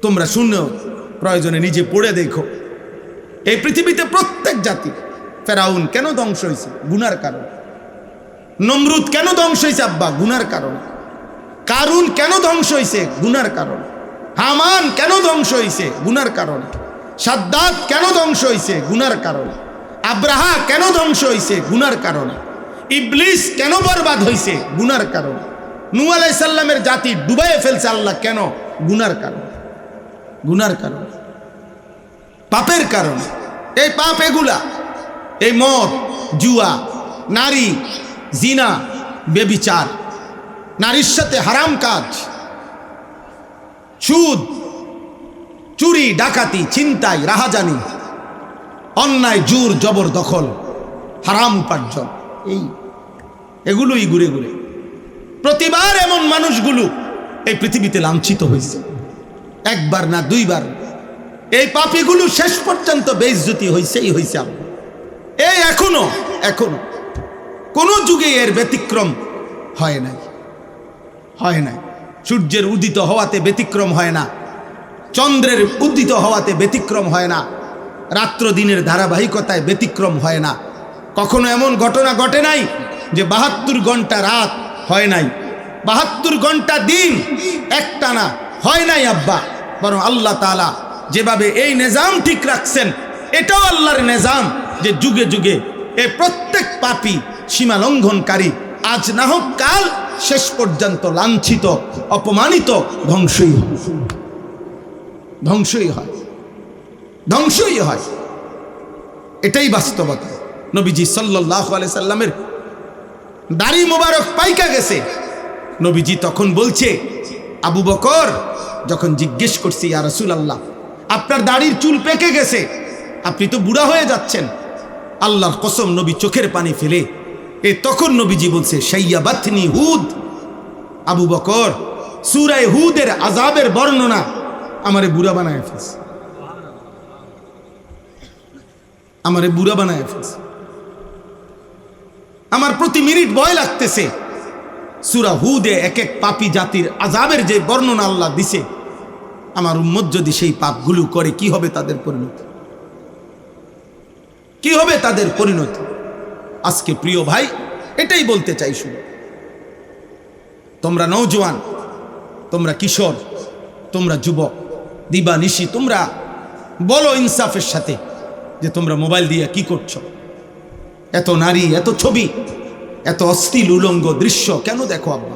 তোমরা শুনেও প্রয়োজনে নিজে পড়ে দেখো। এই পৃথিবীতে প্রত্যেক জাতি, ফেরাউন কেন ধ্বংস হয়েছে? গুনার কারণে। নমরুদ কেন ধ্বংস হয়েছে আব্বা? গুনার কারণে। কারুন কেন ধ্বংস হয়েছে? গুনার কারণে। হামান কেন ধ্বংস হয়েছে? গুনার কারণে। সাদ্দাত কেন ধ্বংস হয়েছে? গুনার কারণে। আব্রাহা কেন ধ্বংস হয়েছে? গুনার কারণে। ইবলিস কেন বরবাদ হয়েছে? গুনার কারণে। নূহ আলাইহিস সালামের জাতি ডুবাইয়ে ফেলছে আল্লাহ কেন? গুনার কারণে। গুনার কারণে, পাপের কারণে। এই পাপ এগুলা, এই মদ, জুয়া, নারী, জিনা, বেবিচার, নারীর সাথে হারাম কাজ, সুদ, চুরি, ডাকাতি, ছিনতাই, রাহাজানি, অন্যায়, জোর জবরদখল, হারাম উপার্জন, এগুলোই ঘুরে ঘুরে প্রতিবার এমন মানুষগুলো এই পৃথিবীতে লাঞ্ছিত হয়েছে, একবার না দুইবার। এই পাপীগুলো শেষ পর্যন্ত বেইজ্জতি হয়েছেই হয়েছে। এই এখনো কোন যুগে এর ব্যতিক্রম হয় নাই। সূর্যের উদিত হওয়াতে ব্যতিক্রম হয় না, চন্দ্রের উদিত হওয়াতে ব্যতিক্রম হয় না, রাত্র দিনের ধারাবাহিকতায় ব্যতিক্রম হয় না। কখনো এমন ঘটনা ঘটে নাই যে 72 ঘন্টা রাত হয় নাই, 72 ঘন্টা দিন একটানা হয় নাই আব্বা। বরং আল্লাহ তাআলা যেভাবে এই নিজাম ঠিক রাখছেন, এটাও আল্লাহর নিজাম যে যুগে যুগে এই প্রত্যেক পাপী, সীমা লঙ্ঘনকারী আজ না হোক কাল শেষ পর্যন্ত লাঞ্ছিত, অপমানিত, ধ্বংসই হয়। এটাই বাস্তবতা। নবীজি সাল্লাল্লাহু আলাইহি সাল্লামের দাড়ি মোবারক পাইকা গেছে। নবীজি তখন বলছে, আবু বকর যখন জিজ্ঞেস করছি, ইয়া রাসূলুল্লাহ, আপনার দাড়ির চুল পেকে গেছে, আপনি তো বুড়া হয়ে যাচ্ছেন। আল্লাহর কসম, নবী চোখের পানি ফেলে তখন নবীজি বলছে, শাইয়াবাতনি হুদ। আবু বকর, সূরা হুদের আযাবের বর্ণনা আমারে বুড়া বানায় ফেলছে, আমার প্রতি মিনিট ভয় লাগতেছে। সূরা হুদে এক এক পাপী জাতির আযাবের যে বর্ণনা আল্লাহ দিছে, আমার উম্মত যদি সেই পাপগুলো করে কি হবে তাদের পরিণতি? কি হবে তাদের পরিণতি? আজকে প্রিয় ভাই, এটাই বলতে চাই। শুনো, তোমরা নওজোয়ান, তোমরা কিশোর, তোমরা যুবক, দিবানিশি তোমরা বলো ইনসাফের সাথে যে তোমরা মোবাইল দিয়ে কি করছো? এত নারী, এত ছবি, এত অশ্লীল উলঙ্গ দৃশ্য কেন দেখো আব্বা?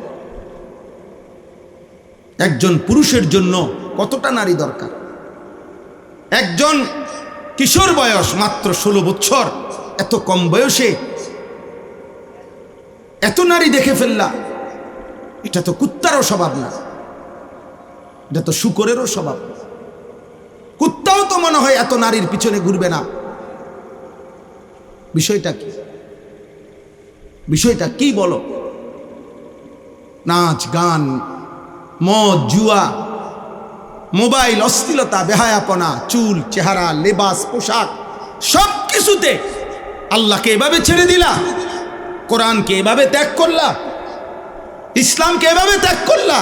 একজন পুরুষের জন্য কতটা নারী দরকার? একজন কিশোর বয়স মাত্র 16 বছর, এত কম বয়সে এত নারী দেখে ফেললা, এটা তো কুত্তারও স্বভাব না, এটা তো শূকরেরও স্বভাব। কুত্তাও তো মনে হয় এত নারীর পিছনে ঘুরবে না। বিষয়টা কি বলো? নাচ, গান, মদ, জুয়া, মোবাইল, অশ্লীলতা, বেহায়াপনা, চুল, চেহারা, লেবাস, পোশাক, সব কিছুতে আল্লাহকে এভাবে ছেড়ে দিলা, কোরআনকে এভাবে ত্যাগ করলা, ইসলামকে এভাবে ত্যাগ করলা।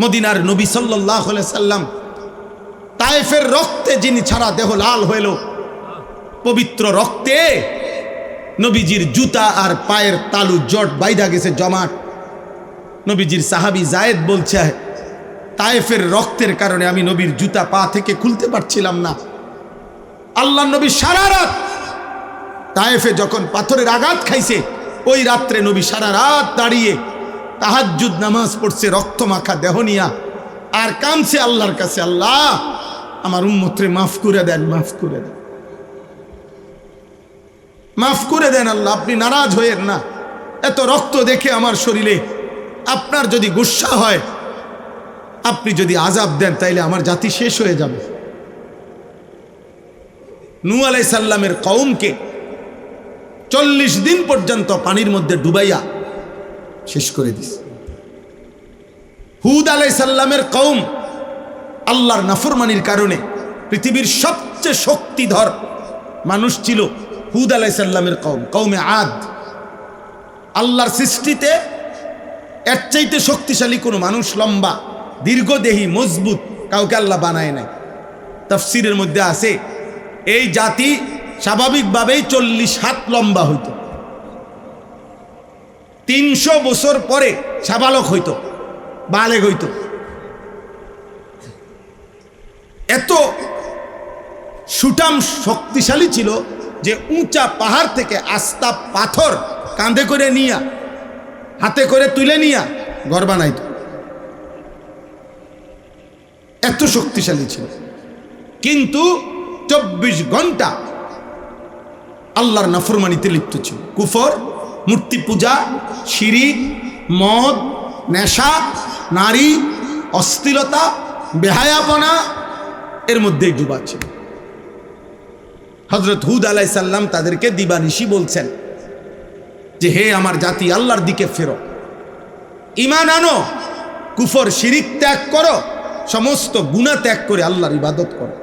মদিনার নবী সাল্লাল্লাহু আলাইহি সাল্লাম তায়েফের রক্তে যিনি ছাড়া দেহ লাল হইল, পবিত্র রক্তে নবীজির জুতা আর পায়ের তালু জট বাইধা গেছে জমাট। নবীজির সাহাবী জায়েদ বলছে, তায়েফের রক্তের কারণে আমি নবীর জুতা পা থেকে খুলতে পারছিলাম না। আল্লাহ নবী সারা রাত তায়েফে যখন পাথরের আঘাত খাইছে, ওই রাত্রে নবী সারা রাত দাঁড়িয়ে তাহাজ্জুদ নামাজ পড়ছে, রক্ত মাখা দেহ নিয়া, আর কাঁদছে আল্লাহর কাছে, আল্লাহ আমার উম্মতরে মাফ করে দেন, মাফ করে দেন আল্লাহ, আপনি নারাজ হয়েন না। এত রক্ত দেখে আমার শরীরে আপনার যদি গুসা হয়, আপনি যদি আযাব দেন, তাইলে আমার জাতি শেষ হয়ে যাবে। নূহ আলাইহিস সালামের কওমকে 40 দিন পর্যন্ত পানির মধ্যে ডুবাইয়া শেষ করে দিছে। হুদ আলাইহিস সালামের কওম আল্লাহর নাফরমানির কারণে পৃথিবীর সবচেয়ে শক্তিধর মানুষ ছিল হুদ আলাইহিস সালামের কওম, কওমে আদ। আল্লাহর সৃষ্টিতে এর চাইতে শক্তিশালী কোনো মানুষ, লম্বা, দীর্ঘদেহী, মজবুত কাউকে আল্লাহ বানায় নাই। তাফসীরের মধ্যে আছে এই জাতি স্বাভাবিকভাবেই 40 হাত লম্বা হইত, 300 বছর পরে সাবালক হইত, বালেগ হইত। এত সুঠাম শক্তিশালী ছিল যে উঁচা পাহাড় থেকে আস্তা পাথর কাঁধে করে নিয়া, হাতে করে তুলে নিয়া ঘর বানাইত। এত শক্তিশালী ছিল, কিন্তু 24 ঘন্টা আল্লাহর নাফরমানিতে লিপ্ত ছিল। কুফর, মূর্তি পূজা, শিরিক, মদ, নেশা, নারী, অশ্লীলতা, বেহায়াপনা, এর মধ্যেই ডুবা ছিল। হযরত হুদ আলাইহিস সালাম তাদেরকে দিবানিশি বলছেন যে হে আমার জাতি, আল্লাহর দিকে ফেরো, ঈমান আনো, কুফর শিরিক ত্যাগ করো, সমস্ত গুনাহ ত্যাগ করে আল্লাহর ইবাদত করো।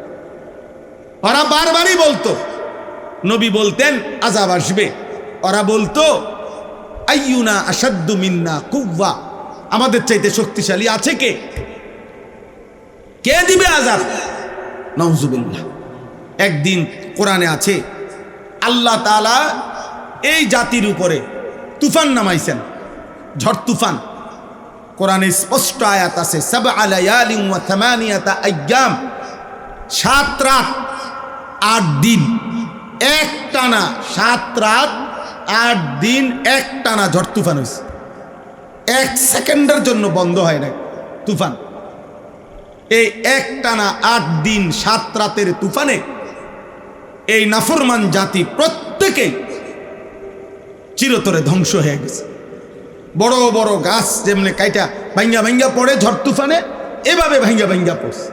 ওরা বারবারই বলতো, নবী বলতেন আযাব আসবে, ওরা বলতো আইয়ুনা আশাদ্দু মিন্না কুওয়া, আমাদের চাইতে শক্তিশালী আছে কে, কে দিবে আযাব? নাউযুবিল্লাহ। একদিন কোরআনে আছে আল্লাহ তাআলা এই জাতির উপরে তুফান নামাইছেন, ঝড় তুফান। কোরআনে স্পষ্ট আয়াত আছে সাবআ লায়ালিন ওয়া থামানিয়াতা আইয়াম, 7 রাত 8 দিন এক টানা, 7 রাত 8 দিন এক টানা ঝড় তুফান হয়েছে। 1 সেকেন্ডের জন্য বন্ধ হয় না তুফান। এই এক টানা 8 দিন 7 রাতের তুফানে এই নাফরমান জাতি প্রত্যেকেই চিরতরে ধ্বংস হয়ে গেছে। বড় বড় গাছ যেমনি কাইটা ভাঙ্গা ভাঙ্গা পড়ে ঝড় তুফানে, এভাবে ভাঙ্গা ভাঙ্গা পড়ছে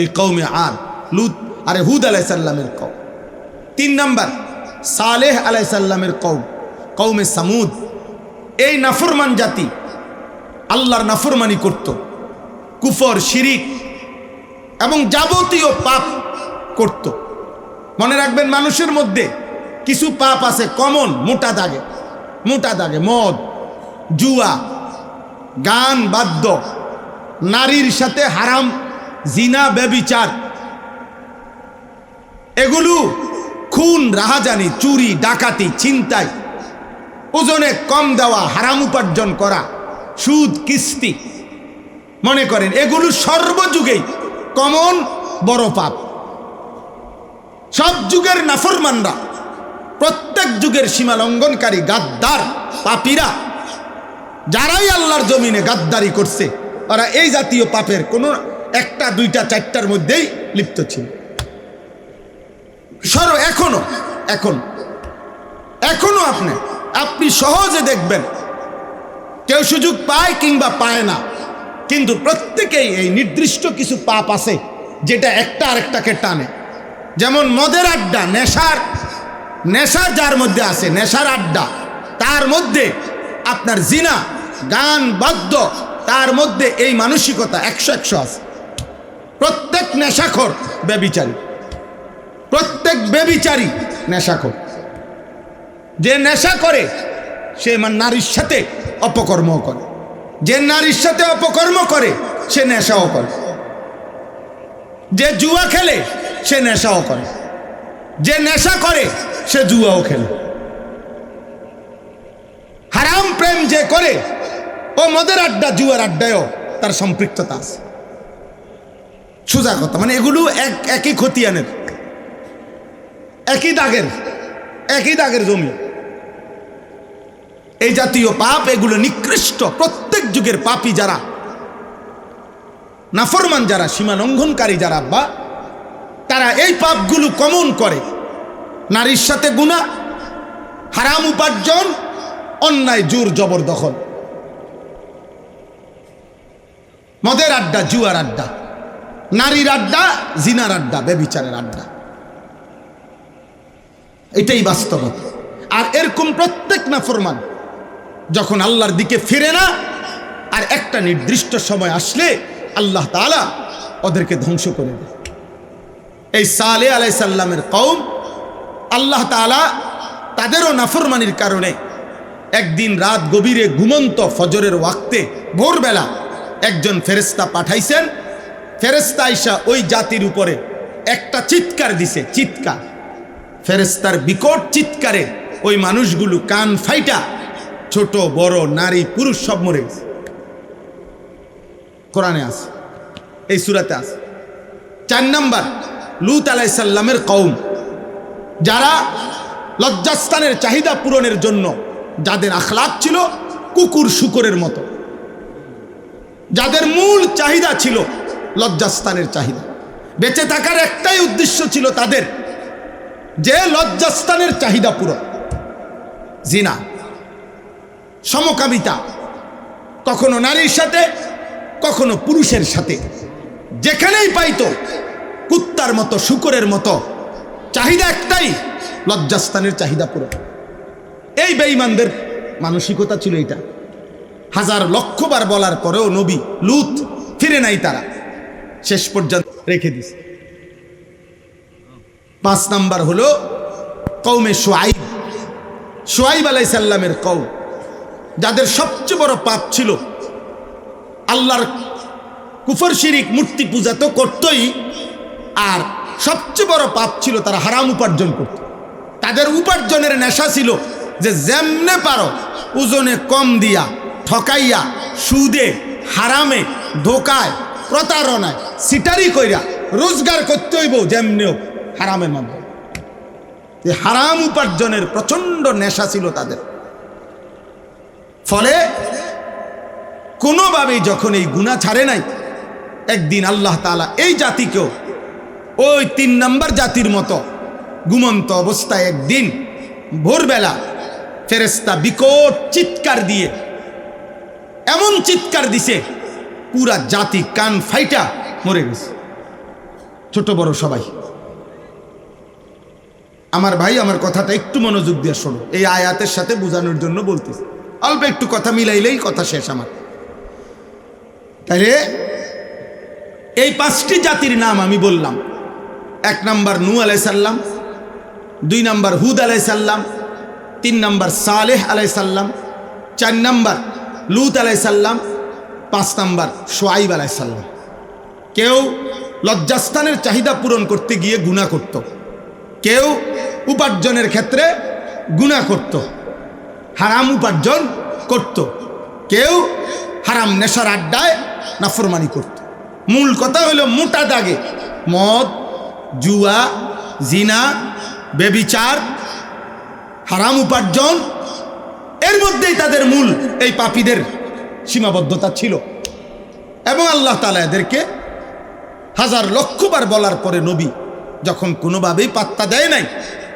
এই কওমে আদ, লুত আর হুদ আলাইহিস সালামের কওম। 3 নাম্বার সালেহ আলাইহিস সালামের কওম, কওমে সামুদ। এই নাফরমান জাতি আল্লাহর নাফরমানি করত, কুফর, শিরিক এবং যাবতীয় পাপ করত। মনে রাখবেন, মানুষের মধ্যে কিছু পাপ আছে কমন, মোটা দাগে, মোটা দাগে, মদ, জুয়া, গান, বাদ্য, নারীর সাথে হারাম, জিনা, ব্যভিচার, এগুলো, খুন, রাহাজানি, চুরি, ডাকাতি, ছিনতাই, ওজনে কম দেওয়া, হারাম উপার্জন করা, সুদ, কিস্তি, মনে করেন এগুলো সর্বযুগেই কমন বড় পাপ। সব যুগের নাফরমানরা, প্রত্যেক যুগের সীমা লঙ্ঘনকারী, গাদ্দার, পাপীরা, যারাই আল্লাহর জমিনে গাদ্দারি করছে, ওরা এই জাতীয় পাপের কোনো 1টা 2টা 4টার মধ্যেই লিপ্ত ছিল। এখনো আপনি সহজে দেখবেন, কেউ সুযোগ পায় কিংবা পায় না, কিন্তু প্রত্যেকেই এই নির্দিষ্ট কিছু পাপ আছে যেটা একটা আরেকটাকে টানে। যেমন মদের আড্ডা, নেশা যার মধ্যে আছে, নেশার আড্ডা, তার মধ্যে আপনার জিনা, গান, বাদ্য, তার মধ্যে এই মানসিকতা 100 আছে। প্রত্যেক নেশাখোর ব্যভিচারী, প্রত্যেক ব্যভিচারী নেশাখোর। যে নেশা করে সে নারীর সাথে অপকর্ম করে, যে নারীর সাথে অপকর্ম করে সে নেশাও করে, যে জুয়া খেলে সে নেশাও করে, যে নেশা করে সে জুয়াও খেলে। হারাম প্রেম যে করে ও মদের আড্ডা, জুয়ার আড্ডায়ও তার সম্পৃক্ততা আছে। সোজা কথা, মানে এগুলো একই খতিয়ানের, একই দাগের জমি। এই জাতীয় পাপ, এগুলো নিকৃষ্ট। প্রত্যেক যুগের পাপী যারা, নাফরমান যারা, সীমা লঙ্ঘনকারী যারা, বা তারা এই পাপগুলো কমন করে। নারীর সাথে গুনাহ, হারাম উপার্জন, অন্যায় জোর জবরদখল, মদের আড্ডা, জুয়ার আড্ডা, নারীর আড্ডা, জিনার আড্ডা, ব্যভিচারের আড্ডা। এটাই বাস্তবতা। আর এরকম প্রত্যেক নাফরমান যখন আল্লাহর দিকে ফিরে না, আর একটা নির্দিষ্ট সময় আসলে আল্লাহ তাআলা ওদেরকে ধ্বংস করে দেয়। এই সালেহ আলাইহিস সালামের কওম, আল্লাহ তাআলা তাদেরও নাফরমানির কারণে একদিন রাত গভীরে ঘুমন্ত ফজরের ওয়াক্তে ভোরবেলা একজন ফেরেশতা পাঠাইছেন, ফেরেশতা আইসা ওই জাতির উপরে একটা চিৎকার দিছে, চিৎকার, ফেরেশতার বিকট চিৎকারে ওই মানুষগুলো কান ফাইটা, ছোট বড় নারী পুরুষ সব মরে গেছে। কোরআনে আছে, এই সূরাতে আছে। 4 নাম্বার, লূত আলাইহিস সালামের কওম, যারা লজ্জাস্থানের চাহিদা পূরণের জন্য যাদের আখলাক ছিল কুকুর শুকরের মতো, যাদের মূল চাহিদা ছিল লজ্জাস্থানের চাহিদা, বেঁচে থাকার একটাই উদ্দেশ্য ছিল তাদের, যে লজ্জাস্থানের চাহিদা পূরণ, জিনা, সমকামিতা, কখনো নারীর সাথে কখনো পুরুষের সাথে, যেখানেই পাইতো কুত্তার মতো শুকরের মতো, চাহিদা একটাই, লজ্জাস্থানের চাহিদা পূরণ। এই বেঈমানদের মানসিকতা ছিল এটা। হাজার লক্ষবার বলার পরেও নবী লূত ফিরে নাই, তারা শেষ পর্যন্ত রেখে দিছে। 5 নাম্বার হলো কওমে শুআইব, শুআইব আলাইহিস সালামের কওম, যাদের সবচেয়ে বড় পাপ ছিল আল্লাহর কুফর শিরিক, মূর্তি পূজা তো করতই, আর সবচেয়ে বড় পাপ ছিল তারা হারাম উপার্জন করত। তাদের উপার্জনের নেশা ছিল যে যেমনে পারো ওজনে কম দিয়া, ঠকাইয়া, সুদে, হারামে, ধোকায়, প্রতারণায়, সিটারি কইরা রোজগার করতে হইব যেমনি হোক হারামের মাধ্যমে। হারাম উপার্জনের প্রচন্ড নেশা ছিল তাদের। ফলে কোনোভাবেই যখন এই গুনাহ ছাড়ে নাই, একদিন আল্লাহ তাআলা এই জাতিকেও ওই 3 নাম্বার জাতির মতো ঘুমন্ত অবস্থায় একদিন ভোরবেলা ফেরেশতা বিকট চিৎকার দিয়ে, এমন চিৎকার দিছে পুরা জাতি কান ফাইটা মরে গেছে, ছোট বড় সবাই। আমার ভাই, আমার কথাটা একটু মনোযোগ দিয়ে শোনো, এই আয়াতের সাথে বোঝানোর জন্য বলতেছি, অল্প একটু কথা মিলাইলেই কথা শেষ আমার। তাহলে এই 5টি জাতির নাম আমি বললাম। 1 নাম্বার নূহ আলাইহিস সালাম, 2 নাম্বার হুদ আলাইহিস সালাম, 3 নাম্বার সালেহ আলাইহিস সালাম, 4 নাম্বার লূত আলাইহিস সালাম, 5 নাম্বার শুআইব আলাইহিস সালাম। কেউ লজ্জাস্থানের চাহিদা পূরণ করতে গিয়ে গুনাহ করত, কেউ উপার্জনের ক্ষেত্রে গুনাহ করত, হারাম উপার্জন করত, কেউ হারাম নেশার আড্ডায় নাফরমানি করত। মূল কথা হলো মোটা দাগে মদ, জুয়া, জিনা, বেবিচার, হারাম উপার্জন, এর মধ্যেই তাদের মূল এই পাপীদের সীমাবদ্ধতা ছিল। এবং আল্লাহ তাআলা এদেরকে হাজার লক্ষবার বলার পরে নবী যখন কোনোভাবেই পাত্তা দেয় নাই,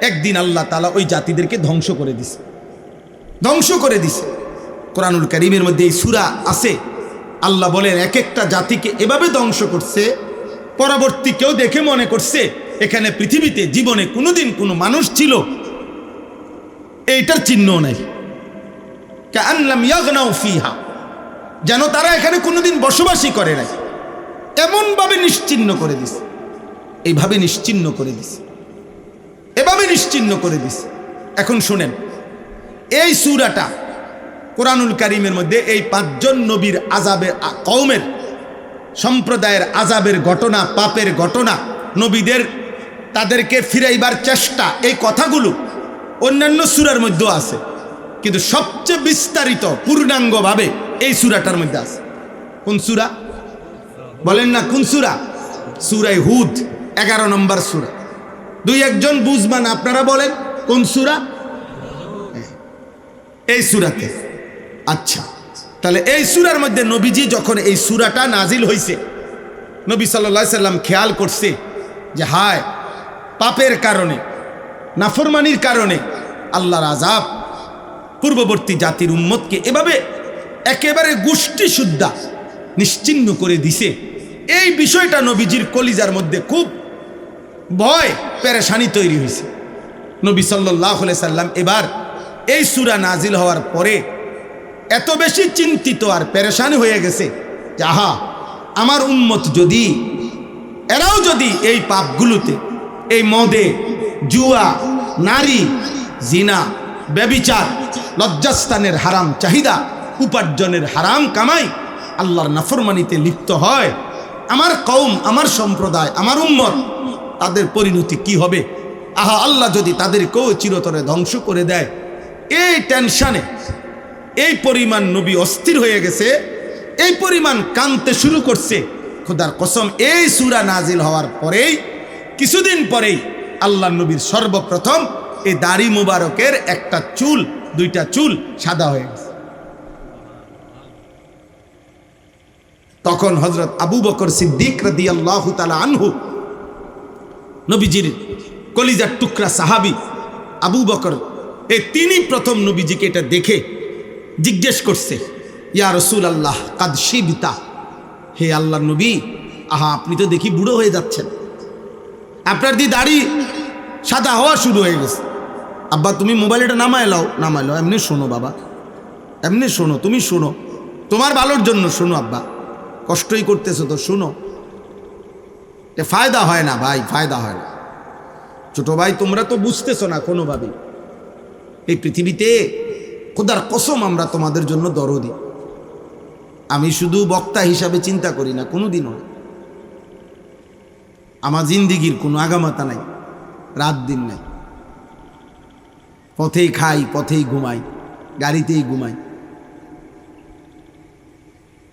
একদিন আল্লাহ তাআলা ওই জাতিদেরকে ধ্বংস করে দিছে, ধ্বংস করে দিছে। কোরআনুল কারীমের মধ্যে এই সূরা আছে, আল্লাহ বলেন এক একটা জাতিকে এভাবে ধ্বংস করছে, পরবর্তী কেউ দেখে মনে করছে এখানে পৃথিবীতে জীবনে কোনোদিন কোনো মানুষ ছিল, এইটার চিহ্ন নাই, কাআন লাম ইয়াগনাউ ফিহা, যেন তারা এখানে কোনোদিন বসবাসই করে নাই, এমনভাবে নিশ্চিহ্ন করে দিছে, এইভাবে নিশ্চিহ্ন করে দিছে, এভাবে নিশ্চিহ্ন করে দিছে। এখন শুনেন, এই সূরাটা কোরআনুল কারীমের মধ্যে এই 5 জন নবীর আযাবের, কওমের সম্প্রদায়ের আযাবের ঘটনা, পাপের ঘটনা, নবীদের তাদেরকে ফিরাইবার চেষ্টা, এই কথাগুলো অন্যান্য সূরার মধ্যেও আছে, কিন্তু সবচেয়ে বিস্তারিত পূর্ণাঙ্গভাবে এই সূরাটার মধ্যে আছে। কোন সূরা বলেন না? কোন সূরা? সূরা হুদ, 11 নম্বর সূরা। 2-1 জন বুঝবান, আপনারা বলেন কোন সূরা? এই সূরাতে। আচ্ছা, তাহলে এই সূরার মধ্যে নবীজি যখন এই সূরাটা নাজিল হয়েছে, নবী সাল্লাল্লাহু আলাইহি সাল্লাম খেয়াল করছে যে হায়, পাপের কারণে, নাফরমানির কারণে আল্লাহর আযাব পূর্ববর্তী জাতির উম্মতকে এভাবে একেবারে গোষ্ঠী শুদ্ধা নিশ্চিহ্ন করে দিছে। এই বিষয়টা নবীজির কলিজার মধ্যে খুব ভয়, পেরেশানি তৈরি হয়েছে। নবী সাল্লাল্লাহু আলাইহি সাল্লাম এবার এই সূরা নাজিল হওয়ার পরে এত বেশি চিন্তিত আর পেরেশানি হয়ে গেছে যে আহা, আমার উম্মত যদি, এরাও যদি এই পাপগুলোতে, এই মদে, জুয়া, নারী, জিনা, ব্যভিচার, লজ্জাস্থানের হারাম চাহিদা, উপার্জনের হারাম কামাই, আল্লাহর নাফরমানিতে লিপ্ত হয়, আমার কওম, আমার সম্প্রদায়, আমার উম্মত, তাদের পরিণতি কি হবে? আহা, আল্লাহ যদি তাদেরকেও চিরতরে ধ্বংস করে দেয়, এই টেনশনে এই পরিমাণ নবী অস্থির হয়ে গেছে, এই পরিমাণ কাঁদতে শুরু করছে। খোদার কসম, এই সূরা নাজিল হওয়ার পরেই কিছুদিন পরেই আল্লাহ নবীর সর্বপ্রথম এই দাড়ি মুবারকের একটা চুল, দুইটা চুল সাদা হয়ে গেছে। তখন হযরত আবু বকর সিদ্দিক রাদিয়াল্লাহু তাআলা আনহু, নবীজির কলিজার টুকরা সাহাবী আবু বকর, তিনি প্রথম নবীজিকে এটা দেখে জিজ্ঞেস করছে, ইয়া রাসূলুল্লাহ কাদ শিবতা, হে আল্লাহর নবী, আহা আপনি তো দেখি বুড়ো হয়ে যাচ্ছেন, আপনার দি দাড়ি সাদা হওয়া শুরু হয়ে গেছে। আব্বা তুমি মোবাইলটা নামায় লাও, এমনি শোনো বাবা, এমনি শোনো, তুমি শোনো, তোমার ভালোর জন্য শোনো আব্বা, কষ্টই করতেছো তো শোনো, ফায়দা হয় না ভাই, ফায়দা হয় না। ছোট ভাই তোমরা তো বুঝতেছো না কোনোভাবেই। এই পৃথিবীতে খোদার কসম আমরা তোমাদের জন্য দরদি। আমি শুধু বক্তা হিসাবে চিন্তা করি না, কোনোদিনও না। আমার জিন্দিগির কোনো আগামাতা নাই, রাত দিন নাই, পথেই খাই, পথেই ঘুমাই, গাড়িতেই ঘুমাই।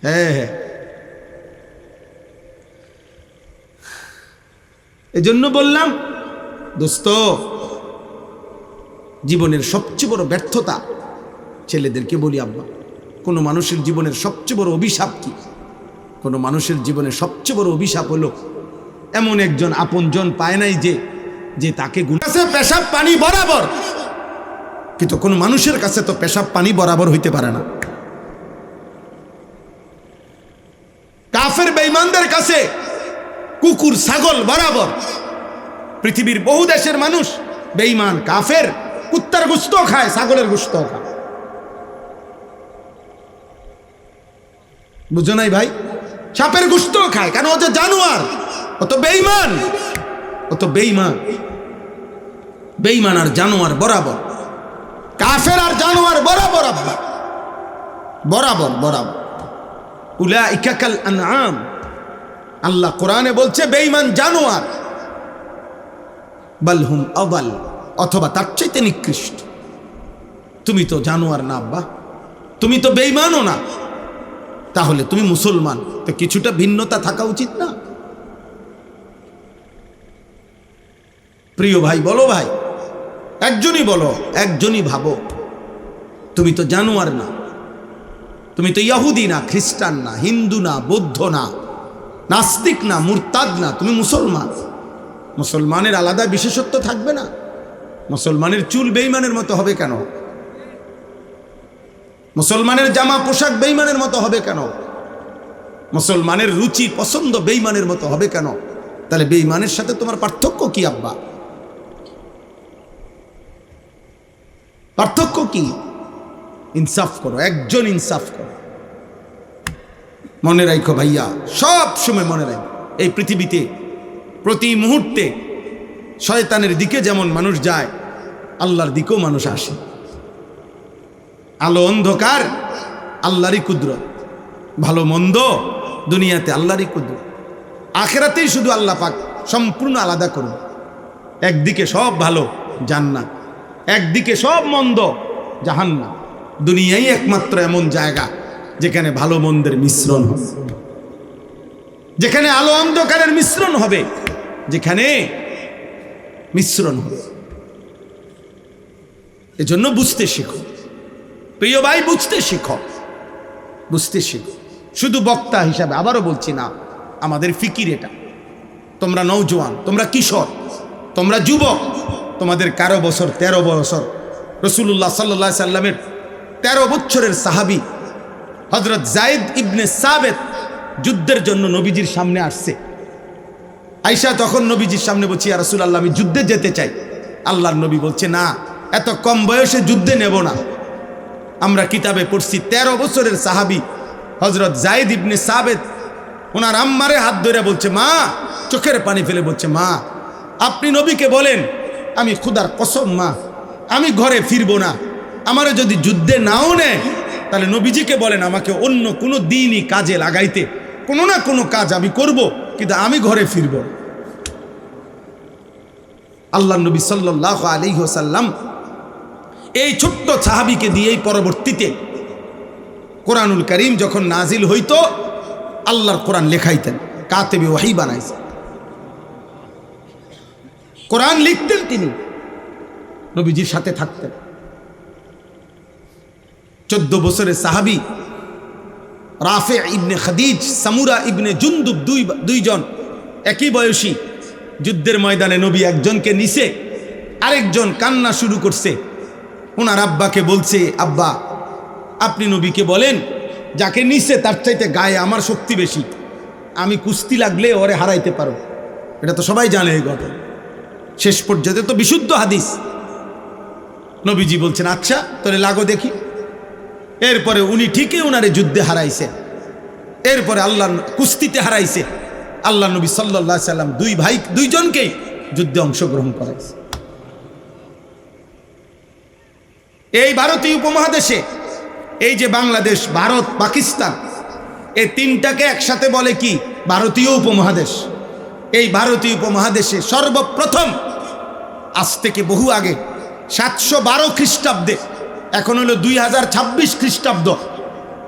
হ্যাঁ, এজন্য বললাম দোস্ত, জীবনের সবচেয়ে বড় ব্যর্থতা, ছেলেদেরকে বলি আব্বা, কোনো মানুষের জীবনের সবচেয়ে বড় অভিশাপ কি? কোনো মানুষের জীবনের সবচেয়ে বড় অভিশাপ হলো এমন একজন আপনজন পায় নাই যে তাকে গুনাছে পেশাব পানি বরাবর, কিন্তু কোনো মানুষের কাছে তো পেশাব পানি বরাবর হইতে পারে না। কাফের বেঈমানদের কাছে কুকুর ছাগল বরাবর। পৃথিবীর বহু দেশের মানুষ বেঈমান কাফের, কুত্তার গোশত খায়, ছাগলের গোশত খায়। বুঝো নাই ভাই? সাপের গোশত খায়, কেন? ও যে জানোয়ার, ও তো বেঈমান, ও তো বেঈমান। বেঈমান আর জানোয়ার বরাবর, কাফের আর জানোয়ার বরাবর আব্বা, বরাবর বরাবর। উলাইকা কাল আনআম, আল্লাহ কোরআনে বলছে বেঈমান জানোয়ার, বাল হুম আদাল, অথবা তার চাইতে নিকৃষ্ট। তুমি তো জানোয়ার না আব্বা, তুমি তো বেঈমানও না, তাহলে তুমি মুসলমান, তো কিছুটা ভিন্নতা থাকা উচিত না? প্রিয় ভাই বলো, ভাই একজনই বলো, একজনই ভাবো, তুমি তো জানোয়ার না, তুমি তো ইহুদি না, খ্রিস্টান না, হিন্দু না, বৌদ্ধ না, নাস্তিক না, মুরতাদ না, তুমি মুসলমান। মুসলমানের আলাদা বিশেষত্ব থাকবে না? মুসলমানের চুল বেঈমানের মতো হবে কেন? মুসলমানের জামা পোশাক বেঈমানের মতো হবে কেন? মুসলমানের রুচি পছন্দ বেঈমানের মতো হবে কেন? তাহলে বেঈমানের সাথে তোমার পার্থক্য কি আব্বা? পার্থক্য কি? ইনসাফ করো, একজন ইনসাফ করো। মনে রাখো ভাইয়া, সব সময় মনে রাখো, এই পৃথিবীতে প্রতি মুহূর্তে শয়তানের দিকে যেমন মানুষ যায়, আল্লাহর দিকেও মানুষ আসে। আলো অন্ধকার আল্লাহরই কুদরত, ভালো মন্দ দুনিয়াতে আল্লাহরই কুদরত, আখিরাতেই শুধু আল্লাহ পাক সম্পূর্ণ আলাদা করুন। একদিকে সব ভালো জান্নাত, একদিকে সব মন্দ জাহান্নাম। দুনিয়াই একমাত্র এমন জায়গা যেখানে ভালো মন্দের মিশ্রণ হবে, যেখানে আলো অন্ধকারের মিশ্রণ হবে, যেখানে মিশ্রণ হবে। এজন্য বুঝতে শিখো প্রিয় ভাই, বুঝতে শিখো, বুঝতে শিখো। শুধু বক্তা হিসাবে আবারও বলছি না, আমাদের ফিকির এটা। তোমরা নওজোয়ান, তোমরা কিশোর, তোমরা যুবক, তোমাদের কারো বছর 13 বছর, রাসূলুল্লাহ সাল্লাল্লাহু আলাইহি সাল্লামের 13 বছরের সাহাবী হযরত যায়েদ ইবনে সাবিত যুদ্ধের জন্য নবীজির সামনে আসছে। আয়েশা তখন নবীজির সামনে বলছে, ইয়া রাসূলুল্লাহ আমি যুদ্ধে যেতে চাই। আল্লাহর নবী বলছে, না, এত কম বয়সে যুদ্ধে নেব না। আমরা কিতাবে পড়ছি 13 বছরের সাহাবী হযরত যায়েদ ইবনে সাবিত ওনার আম্মারে হাত ধরে বলছে, মা, চোখের পানি ফেলে বলছে, মা আপনি নবীকে বলেন আমি খোদার কসম মা আমি ঘরে ফিরবো না, আমারে যদি যুদ্ধে নাও নেয় তাহলে নবীজিকে বলেন আমাকে অন্য কোনো দিনই কাজে লাগাইতে, কোনো না কোনো কাজ আমি করব, কিন্তু আমি ঘরে ফিরব। আল্লাহ নবী সাল্লাল্লাহু আলাইহি ওয়াসাল্লাম এই ছোট্ট সাহাবীকে দিয়েই পরবর্তীতে কোরআনুল কারীম যখন নাজিল হইতো আল্লাহর কোরআন লেখাইতেন, কাতেবে ওহী বানাইছেন, কোরআন লিখতেন, তিনি নবীজির সাথে থাকতেন। 14 বছরের সাহাবী রাফি ইবনে খাদিজ, সামুরা ইবনে জুনদুব, দুইজন একই বয়সী। যুদ্ধের ময়দানে নবী একজনকে নিছে, আরেকজন কান্না শুরু করছে। ওনার আব্বাকে বলছে, আব্বা আপনি নবীকে বলেন যাকে নিছে তার চাইতে গায়ে আমার শক্তি বেশি, আমি কুস্তি লাগলে ওরে হারাইতে পারো। এটা তো সবাই জানে এই ঘটনা, শেষ পর্যন্ত তো বিশুদ্ধ হাদিস। নবীজি বলছেন আচ্ছা তোরে লাগো দেখি। এরপরে উনি ঠিকই ওনারে যুদ্ধে হারাইছে, এরপরে আল্লাহ কুস্তিতে হারাইছে। আল্লাহ নবী সাল্লাল্লাহু আলাইহি সাল্লাম দুই ভাই দুইজনকেই যুদ্ধে অংশগ্রহণ করাইছে। এই ভারতীয় উপমহাদেশে এই যে বাংলাদেশ, ভারত, পাকিস্তান, এই তিনটাকে একসাথে বলে কি? ভারতীয় উপমহাদেশ। এই ভারতীয় উপমহাদেশে সর্বপ্রথম আজ থেকে বহু আগে 712 খ্রিস্টাব্দে, এখন হলো 2026 খ্রিস্টাব্দ,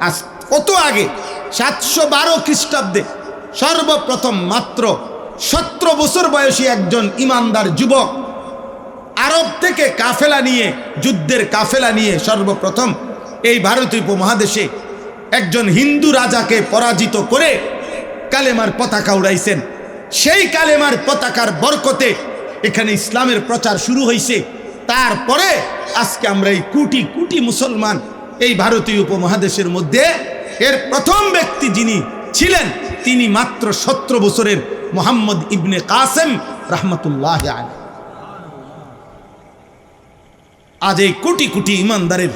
আজ কত আগে 712 খ্রিস্টাব্দে সর্বপ্রথম মাত্র 17 বছর বয়সী একজন ইমানদার যুবক আরব থেকে কাফেলা নিয়ে, যুদ্ধের কাফেলা নিয়ে সর্বপ্রথম এই ভারতীয় উপমহাদেশে একজন হিন্দু রাজাকে পরাজিত করে কালেমার পতাকা উড়াইছেন। সেই কালেমার পতাকার বরকতে এখানে ইসলামের প্রচার শুরু হয়েছে। তারপরে আজকে আমরা এই কোটি কোটি মুসলমান এই ভারতীয় উপমহাদেশের মধ্যে এর প্রথম ব্যক্তি যিনি ছিলেন তিনি মাত্র 17 বছরের মুহাম্মদ ইবনে কাসেম রাহমাতুল্লাহ আলাইহি। আজ এই কোটি কোটি ইমানদারের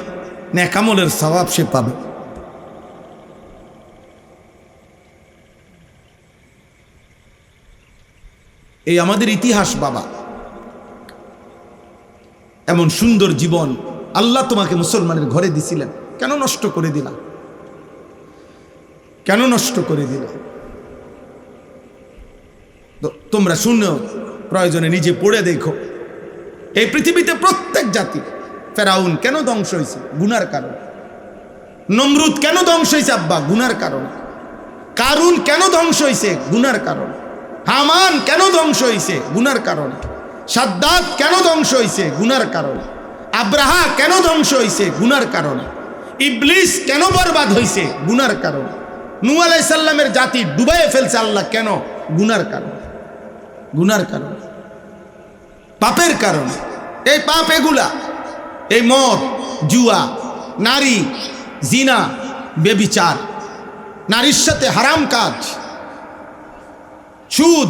নেক আমলের সওয়াব সে পাবে। এই আমাদের ইতিহাস বাবা, এমন সুন্দর জীবন আল্লাহ তোমাকে মুসলমানের ঘরে দিছিলেন, কেন নষ্ট করে দিলা? কেন নষ্ট করে দিল? তোমরা শুনো, প্রয়োজনে নিজে পড়ে দেখো। এই পৃথিবীতে প্রত্যেক জাতি, ফেরাউন কেন ধ্বংস হয়েছে? গুনার কারণ। নমরুদ কেন ধ্বংস হয়েছে আব্বা? গুনার কারণ। কারুন কেন ধ্বংস হয়েছে? গুনার কারণ। হামান কেন ধ্বংস হয়েছে? গুনার কারণ। সাদ্দাত কেন ধ্বংস হয়েছে? গুনার কারণ। আব্রাহা কেন ধ্বংস হয়েছে? গুনার কারণ। ইবলিস কেন বরবাদ হয়েছে? গুনার কারণ। নূহ আলাইহিস সালামের জাতি ডুবাইয়ে ফেলছে আল্লাহ কেন? গুনার কারণ। গুনার কারণ, পাপের কারণ। এই পাপ এগুলা, এই মদ, জুয়া, নারী, জিনা, বেবিচার, নারীর সাথে হারাম কাজ, সুদ,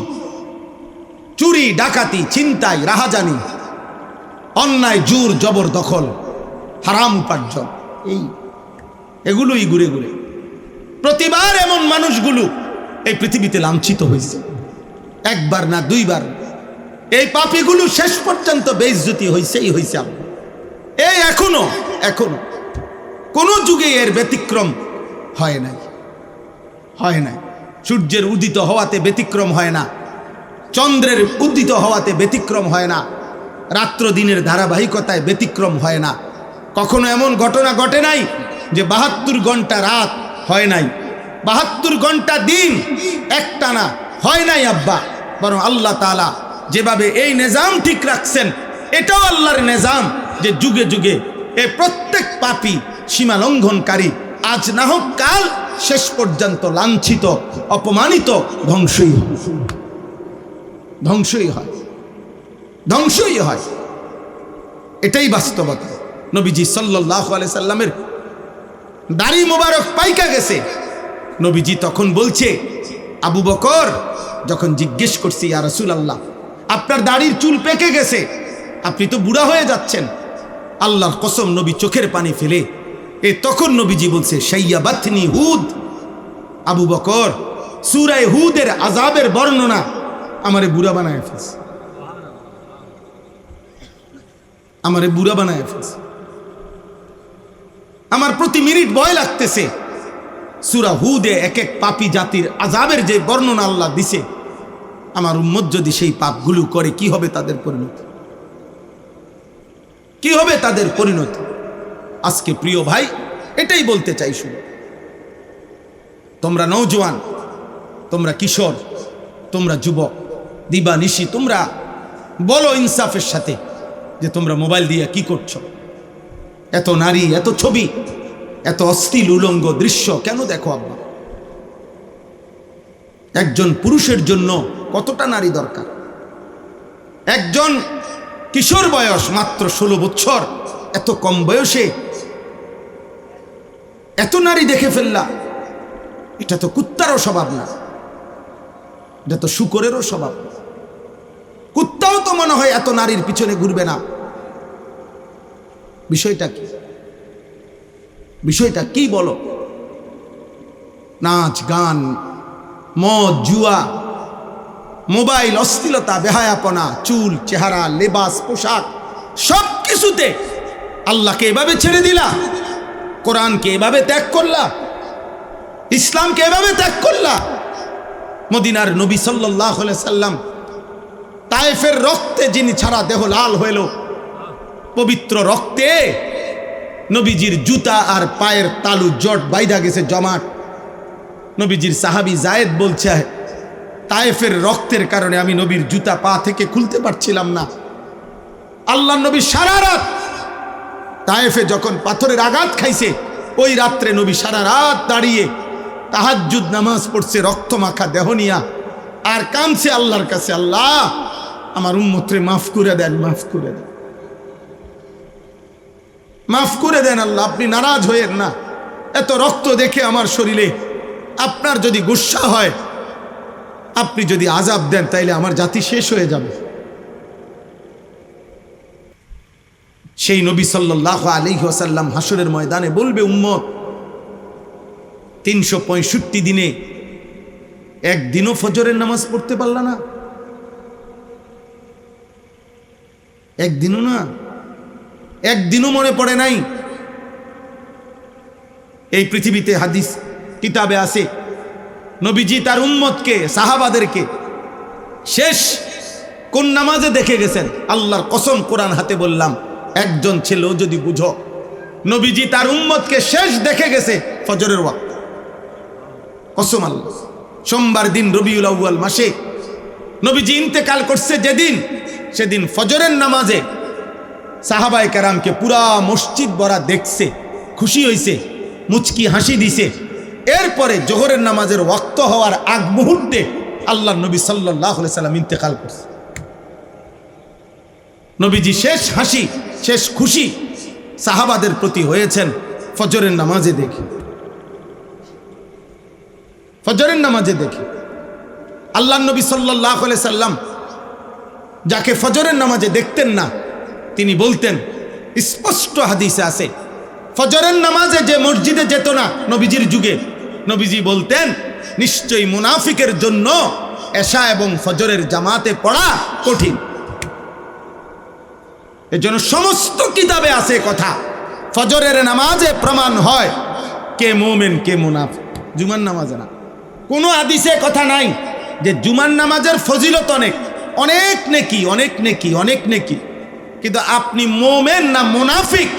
চুরি, ডাকাতি, ছিনতাই, রাহাজানি, অন্যায়, জোর জবরদখল, হারাম উপার্জন, এগুলোই ঘুরে ঘুরে প্রতিবার এমন মানুষগুলো এই পৃথিবীতে লাঞ্ছিত হয়েছে, একবার না দুইবার। এই পাপীগুলো শেষ পর্যন্ত বেইজ্জতি হয়েছেই হয়েছে। এই এখনো কোন যুগে এর ব্যতিক্রম হয় নাই, হয় নাই। সূর্যের উদিত হওয়াতে ব্যতিক্রম হয় না, চন্দ্রের উদিত হওয়াতে ব্যতিক্রম হয় না, রাত্র দিনের ধারাবাহিকতায় ব্যতিক্রম হয় না। কখনো এমন ঘটনা ঘটে নাই যে 72 ঘন্টা রাত হয় নাই, 72 ঘন্টা দিন একটানা হয় নাই আব্বা। বরং আল্লাহ তাআলা যেভাবে এই নিজাম ঠিক রাখছেন, এটাও আল্লাহর নিজাম যে যুগে যুগে এই প্রত্যেক পাপী, সীমা লঙ্ঘনকারী আজ না হোক কাল শেষ পর্যন্ত লাঞ্ছিত, অপমানিত, ধ্বংসই হয়, ধ্বংসই হয়, ধ্বংসই হয়। এটাই বাস্তবতা। নবীজি সাল্লাল্লাহু আলাইহি সাল্লামের দাড়ি মোবারক পাইকা গেছে। নবীজি তখন বলছে, আবু বকর যখন জিজ্ঞেস করছি, ইয়া রাসূলুল্লাহ আপনার দাড়ির চুল পেকে গেছে, আপনি তো বুড়া হয়ে যাচ্ছেন। আল্লাহর কসম নবী চোখের পানি ফেলে তখন নবীজি বলছে, শাইয়াবাতনি হুদ। আবু বকর সূরা হুদের আযাবের বর্ণনা আমারে বুড়া বানায় ফেলছে, আমারে বুড়া বানায় ফেলছে। আমার প্রতি মিনিট ভয় লাগতেছে সূরা হুদে এক এক পাপী জাতির আযাবের যে বর্ণনা আল্লাহ দিছে, আমার উম্মত যদি সেই পাপগুলো করে কি হবে তাদের পরিণতি, কি হবে তাদের পরিণতি? আজকে প্রিয় ভাই এটাই বলতে চাই, শুনো, তোমরা নওজোয়ান, তোমরা কিশোর, তোমরা যুবক, দিবানিশি তোমরা বলো ইনসাফের সাথে যে তোমরা মোবাইল দিয়ে কি করছো? এত নারী, এত ছবি, এত অশ্লীল উলঙ্গ দৃশ্য কেন দেখো আব্বা? একজন পুরুষের জন্য কতটা নারী দরকার? একজন কিশোর বয়স মাত্র 16 বছর, এত কম বয়সে এত নারী দেখে ফেললা, এটা তো কুত্তারও স্বভাব না, এটা তো শূকরেরও স্বভাব। কুত্তাও তো মনে হয় এত নারীর পিছনে ঘুরবে না। বিষয়টা কি? বিষয়টা কি বলো? নাচ গান, মদ, জুয়া, মোবাইল, অশ্লীলতা, বেহায়াপনা, চুল, চেহারা, লেবাস, পোশাক, সব কিছুতে আল্লাহকে এভাবে ছেড়ে দিলা, কোরআনকে এভাবে ত্যাগ করলা, ইসলামকে এভাবে ত্যাগ করলা। মদিনার নবী সাল্লাল্লাহু আলাইহি সাল্লাম তায়েফের রক্তে যিনি ছাড়া দেহ লাল হইল, পবিত্র রক্তে নবীজির জুতা আর পায়ের তালু জট বাইধা গেছে জমাট। নবীজির সাহাবী জায়েদ বলছে, তায়েফের রক্তের কারণে আমি নবীর জুতা পা থেকে খুলতে পারছিলাম না। আল্লাহ নবী সারা রাত তায়েফে যখন পাথরের আঘাত খাইছে, ওই রাত্রে নবী সারা রাত দাঁড়িয়ে তাহাজ্জুদ নামাজ পড়ছে, রক্ত মাখা দেহ নিয়া, আর কামছে আল্লাহর কাছে, আল্লাহ আমার উম্মতরে মাফ করে দেন, মাফ করে দেন, মাফ করে দেন আল্লাহ, আপনি নারাজ হয়েন না। এত রক্ত দেখে আমার শরীরে আপনার যদি গুসা হয়, আপনি যদি আযাব দেন, তাইলে আমার জাতি শেষ হয়ে যাবে। সেই নবী সাল্লাল্লাহু আলাইহি ওয়াসাল্লাম হাসরের ময়দানে বলবে, উম্মত 365 দিনে একদিনও ফজরের নামাজ পড়তে পারলা না, একদিনও না, একদিনও মনে পড়ে নাই। এই পৃথিবীতে হাদিস কিতাবে আছে, নবীজি তার উম্মতকে, সাহাবাদেরকে শেষ কোন নামাজে দেখে গেছেন? আল্লাহর কসম, কোরআন হাতে বললাম, একজন ছেলেও যদি বুঝো, নবীজি তার উম্মতকে শেষ দেখে গেছে ফজরের ওয়াক্ত। কসম আল্লাহ, সোমবার দিন রবিউল আউয়াল মাসে নবীজি ইন্তেকাল করছে যেদিন, সেদিন ফজরের নামাজে সাহাবায়ে কেরামকে পুরা মসজিদ ভরা দেখছে, খুশি হয়েছে, মুচকি হাসি দিছে। এরপরে জোহরের নামাজের ওয়াক্ত হওয়ার আগ মুহূর্তে আল্লাহ নবী সাল্লাল্লাহু আলাইহি সাল্লাম ইন্তেকাল করছে। নবীজি শেষ হাসি, শেষ খুশি সাহাবাদের প্রতি হয়েছেন ফজরের নামাজে দেখে, ফজরের নামাজে দেখে। আল্লাহ নবী সাল্লাল্লাহু আলাইহি সাল্লাম যাকে ফজরের নামাজে দেখতেন না, তিনি বলতেন, স্পষ্ট হাদিসে আছে, ফজরের নামাজে যে মসজিদে যেত না নবীজির যুগে, নবীজি বলতেন, নিশ্চয়ই মুনাফিকের জন্য এশা এবং ফজরের জামাতে পড়া কঠিন। এজন্য সমস্ত কিতাবে আছে কথা, ফজরের নামাজে প্রমাণ হয় কে মুমিন কে মুনাফিক, জুমার নামাজে না। কোনো হাদিসে কথা নাই যে জুমার নামাজের ফজিলত অনেক, অনেক নেকি, অনেক নেকি, অনেক নেকি, কিন্তু আপনি মুমিন না মুনাফিক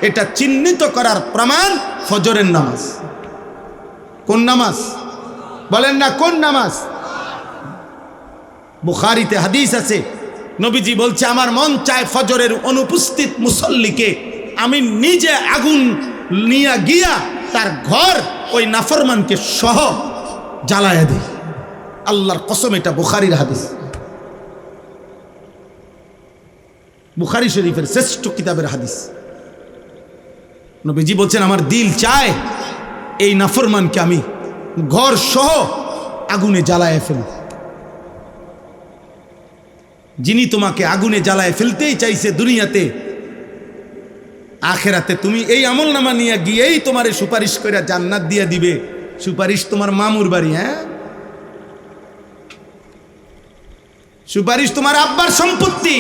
এটা চিহ্নিত করার প্রমাণ ফজরের নামাজ। কোন নামাজ বলেন না, কোন নামাজ? বুখারীতে হাদিস আছে, নবীজি বলছে, আমার মন চায় ফজরের অনুপস্থিত মুসল্লিকে আমি নিজে আগুন নিয়ে গিয়া তার ঘর ওই নাফরমানকে সহ জ্বালায়া দিই। আল্লাহর কসম, এটা বুখারীর হাদিস, বুখারী শরীফের শ্রেষ্ঠ কিতাবের হাদিস। নবীজি বলছেন, আমার দিল চায় এই নাফরমানকে আমি ঘর সহ আগুনে জ্বালায় ফেলি। যিনি তোমাকে আগুনে জ্বালায় ফেলতেই চাইছে দুনিয়াতে, আখেরাতে তুমি এই আমলনামা নিয়ে গিয়েই তোমারে সুপারিশ করে জান্নাত দিয়ে দিবে। সুপারিশ তোমার মামুর বাড়ি, হ্যাঁ, সুপারিশ তোমার আব্বার সম্পত্তি,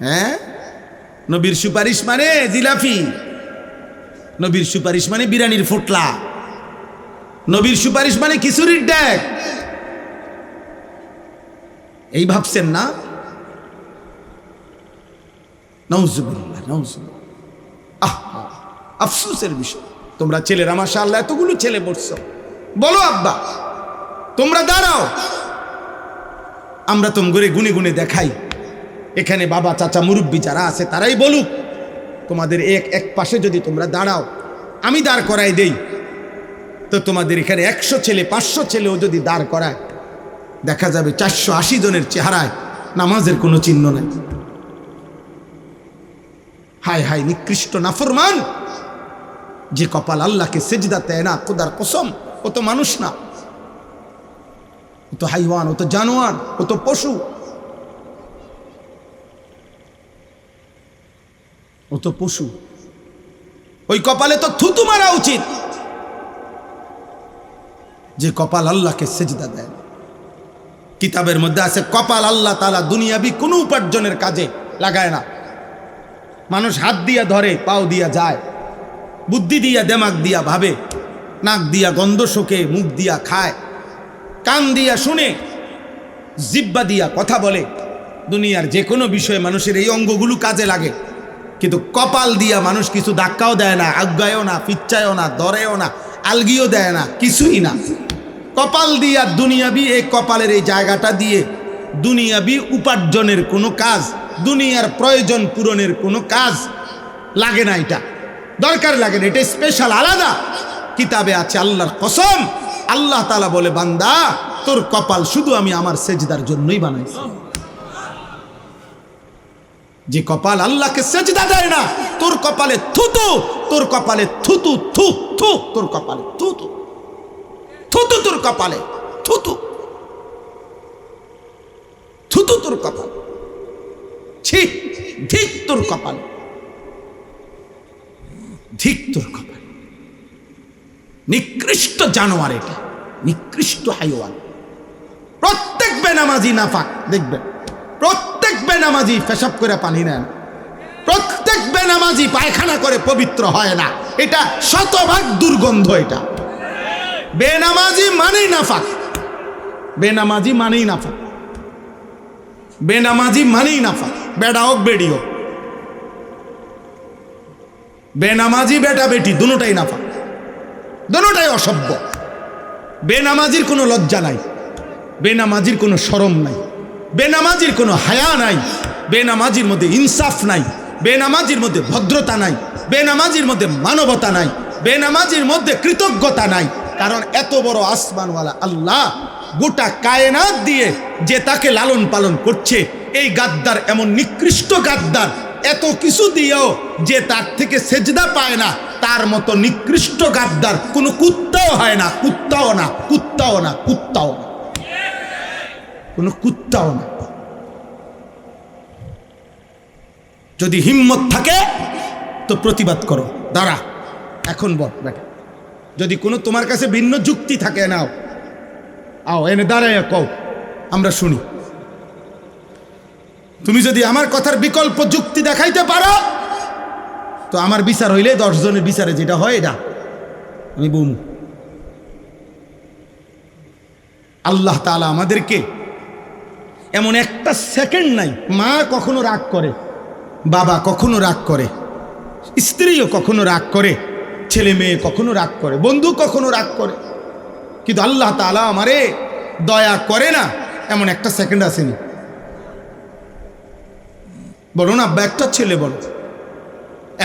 হ্যাঁ। নবীর সুপারিশ মানে জিলাপি, নবীর সুপারিশ মানে বিরানির ফুটলা, নবীর সুপারিশ মানে খিচুড়ির ডেক, এই ভাবছেন না? নাউজুবিল্লাহ, নাউজুবিল্লাহ। আফসোসের বিষয়, তোমরা ছেলেরা মাশাআল্লাহ এতগুলো ছেলে পড়ছো, বলো আব্বা তোমরা দাঁড়াও, আমরা তোমরা গুনে গুনে দেখাই। এখানে বাবা চাচা মুরব্বী যারা আছে তারাই বলুক, তোমাদের এক পাশে যদি তোমরা দাঁড়াও, আমি দাঁড় করাই দেই, তো তোমাদের এখানে 100 ছেলে 500 ছেলেও যদি দাঁড় করায়, দেখা যাবে 480 জনের চেহারায় নামাজের কোনো চিহ্ন নাই। হায় হায় নিকৃষ্ট নাফরমান, যে কপাল আল্লাহকে সেজদা দেয় না, খোদার কসম ও তো মানুষ না, ও তো হাইওয়ান, ও তো জানোয়ার, ও তো পশু, ও তো পশু। ওই কপালে তো থুতু মারা উচিত, যে কপাল আল্লাহকে সেজদা দেয়। কিতাবের মধ্যে আছে কপাল আল্লাহ তাআলা দুনিয়াবি কোনো উপার্জনের কাজে লাগায় না। মানুষ হাত দিয়া ধরে, পাও দিয়া যায়, বুদ্ধি দিয়া দেমাগ দিয়া ভাবে, নাক দিয়া গন্ধ শোকে, মুখ দিয়া খায়, কান দিয়া শুনে, জিহ্বা দিয়া কথা বলে। দুনিয়ার যে কোনো বিষয়ে মানুষের এই অঙ্গগুলো কাজে লাগে, কিন্তু কপাল দিয়া মানুষ কিছু ধাক্কাও দেয় না, আজ্ঞায়ও না, পিচ্ছায়ও না, ধরেও না, আলগিও দেয় না, কিছুই না। কপাল দিয়া দুনিয়াবি, এই কপালের এই জায়গাটা দিয়ে দুনিয়াবি উপার্জনের কোনো কাজ, দুনিয়ার প্রয়োজন পূরণের কোনো কাজ লাগে না, এটা দরকার লাগে না, এটা স্পেশাল আলাদা। কিতাবে আছে আল্লাহর কসম, আল্লাহ তাআলা বলে, বান্দা তোর কপাল শুধু আমি আমার সেজদার জন্যই বানাইছি। যে কপাল আল্লাহকে সেজদা দেয় না, তোর কপালে থুতু, তোর কপালে থুতু, থু থু, তোর কপালে থুতু, থুতু, তোর কপালে থুতু, থুতু তোর কপাল, ছি, ধিক তোর কপাল, ধিক তোর কপাল। নিকৃষ্ট জানোয়ার এটা, নিকৃষ্ট হাইওয়ান। প্রত্যেক বেনামাজি নাফাক, দেখবেন প্রত্যেক বেনামাজি পেশাব করে পানি নেন, প্রত্যেক বেনামাজি পায়খানা করে পবিত্র হয় না, এটা শতভাগ দুর্গন্ধ। এটা বেনামাজি মানেই নাফাক, বেনামাজি মানেই নাফাক, বেনামাজি মানেই নাফাক, বেড়া হোক বেড়ি হোক, বেনামাজি বেটা বেটি দুটোটাই নাফাক, দুটোটাই অসভ্য। বেনামাজির কোনো লজ্জা নাই, বেনামাজির কোনো শরম নাই, বেনামাজির কোনো হায়া নাই, বেনামাজির মধ্যে ইনসাফ নাই, বেনামাজির মধ্যে ভদ্রতা নাই, বেনামাজির মধ্যে মানবতা নাই, বেনামাজির মধ্যে কৃতজ্ঞতা নাই। কারণ এত বড় আসমানওয়ালা আল্লাহ গোটা কায়নাত দিয়ে যে তাকে লালন পালন করছে, এই গাদ্দার এমন নিকৃষ্ট গাদ্দার, এত কিছু দিয়েও যে তার থেকে সেজদা পায় না, তার মতো নিকৃষ্ট গাদ্দার কোনো কুত্তাও হয় না, কুত্তাও না, কুত্তাও না, কুত্তাও না, কোনো কুত্তাও না। যদি হিম্মত থাকে তো প্রতিবাদ করো, দাঁড়া এখন বল বেটা। যদি কোনো তোমার কাছে ভিন্ন যুক্তি থাকে, নাও আও, এনে দাঁড়ায় কও, আমরা শুনি। তুমি যদি আমার কথার বিকল্প যুক্তি দেখাইতে পারো, তো আমার বিচার হইলে 10 জনের বিচারে যেটা হয় এটা আমি বলব। আল্লাহ তাআলা আমাদেরকে এমন একটা সেকেন্ড নাই, মা কখনো রাগ করে, বাবা কখনো রাগ করে, স্ত্রীও কখনো রাগ করে, ছেলে মেয়ে কখনো রাগ করে, বন্ধু কখনো রাগ করে, কিন্তু আল্লাহ তাআলা আমারে দয়া করে না এমন একটা সেকেন্ড আসেনি। বলো না আব্বা, একটা ছেলে বলো,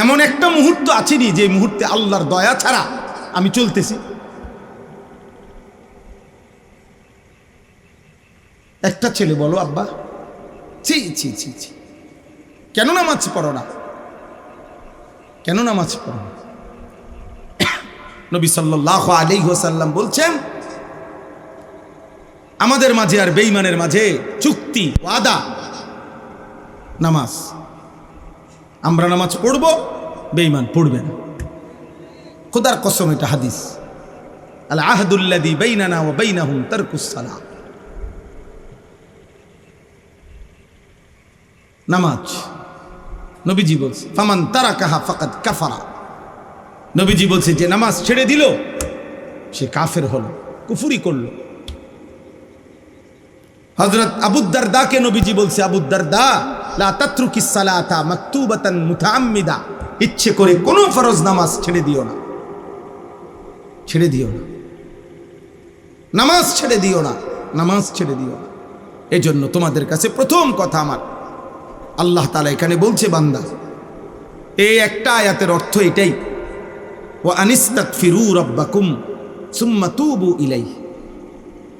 এমন একটা মুহূর্ত আছেনি যে মুহূর্তে আল্লাহর দয়া ছাড়া আমি চলতেছি? একটা ছেলে বলো আব্বা। ছি ছি ছি ছি, কেন নামাজ পড়ো না? কেন নামাজ পড়ো না? নবী সাল্লাল্লাহু আলাইহি ওয়াসাল্লাম বলছেন, আমাদের মাঝে আর বেঈমানের মাঝে চুক্তি, ওয়াদা, নামাজ। আমরা নামাজ পড়ব, বেঈমান পড়বে না। খোদার কসম, এটা হাদিস। আল আহদুল্লাযী বাইনানা ওয়া বাইনাহুম তারকুস সালাহ। নামাজ নবীজি বলছে, ফামান তারাকাহা ফাকাদ কাফারা। নবীজি বলছে যে নামাজ ছেড়ে দিল সে কাফের হলো, কুফরি করলো। হযরত আবু দারদাকে নবীজি বলছে, আবু দারদা লা তাতরুকিস সালাতা মাকতুবাতান মুতাআম্মিদা, ইচ্ছে করে কোনো ফরজ নামাজ ছেড়ে দিও না, ছেড়ে দিও না, নামাজ ছেড়ে দিও না, নামাজ ছেড়ে দিও না। এজন্য তোমাদের কাছে প্রথম কথা আমার, আল্লাহ তাআলা এখানে বলছে বান্দা, এই একটা আয়াতের অর্থ এটাই, ওয়া আনিস্তাগফিরু রাব্বাকুম সুম্মা তুবু ইলাইহি।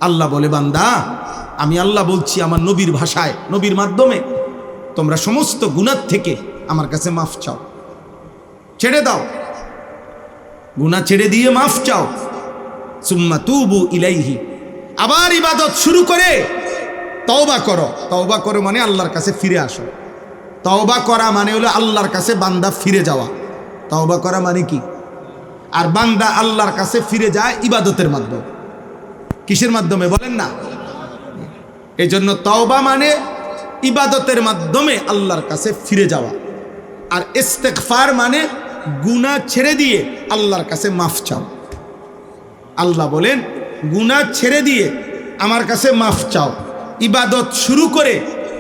আল্লাহ বলে বান্দা, আমি আল্লাহ বলছি আমার নবীর ভাষায়, নবীর মাধ্যমে, তোমরা সমস্ত গুনাহ থেকে আমার কাছে মাফ চাও, ছেড়ে দাও, গুনাহ ছেড়ে দিয়ে মাফ চাও। সুম্মা তুবু ইলাইহি, আবার ইবাদত শুরু করে তওবা করো। তওবা করো মানে আল্লাহর কাছে ফিরে আসো। তওবা করা মানে হলো আল্লাহর কাছে বান্দা ফিরে যাওয়া। তওবা করা মানে কি? আর বান্দা আল্লাহর কাছে ফিরে যায় ইবাদতের মাধ্যমে। কিসের মাধ্যমে বলেন না? এই জন্য তওবা মানে ইবাদতের মাধ্যমে আল্লাহর কাছে ফিরে যাওয়া, আর ইস্তেগফার মানে গুনাহ ছেড়ে দিয়ে আল্লাহর কাছে মাফ চাও। আল্লাহ বলেন গুনাহ ছেড়ে দিয়ে আমার কাছে মাফ চাও, ইবাদত শুরু করে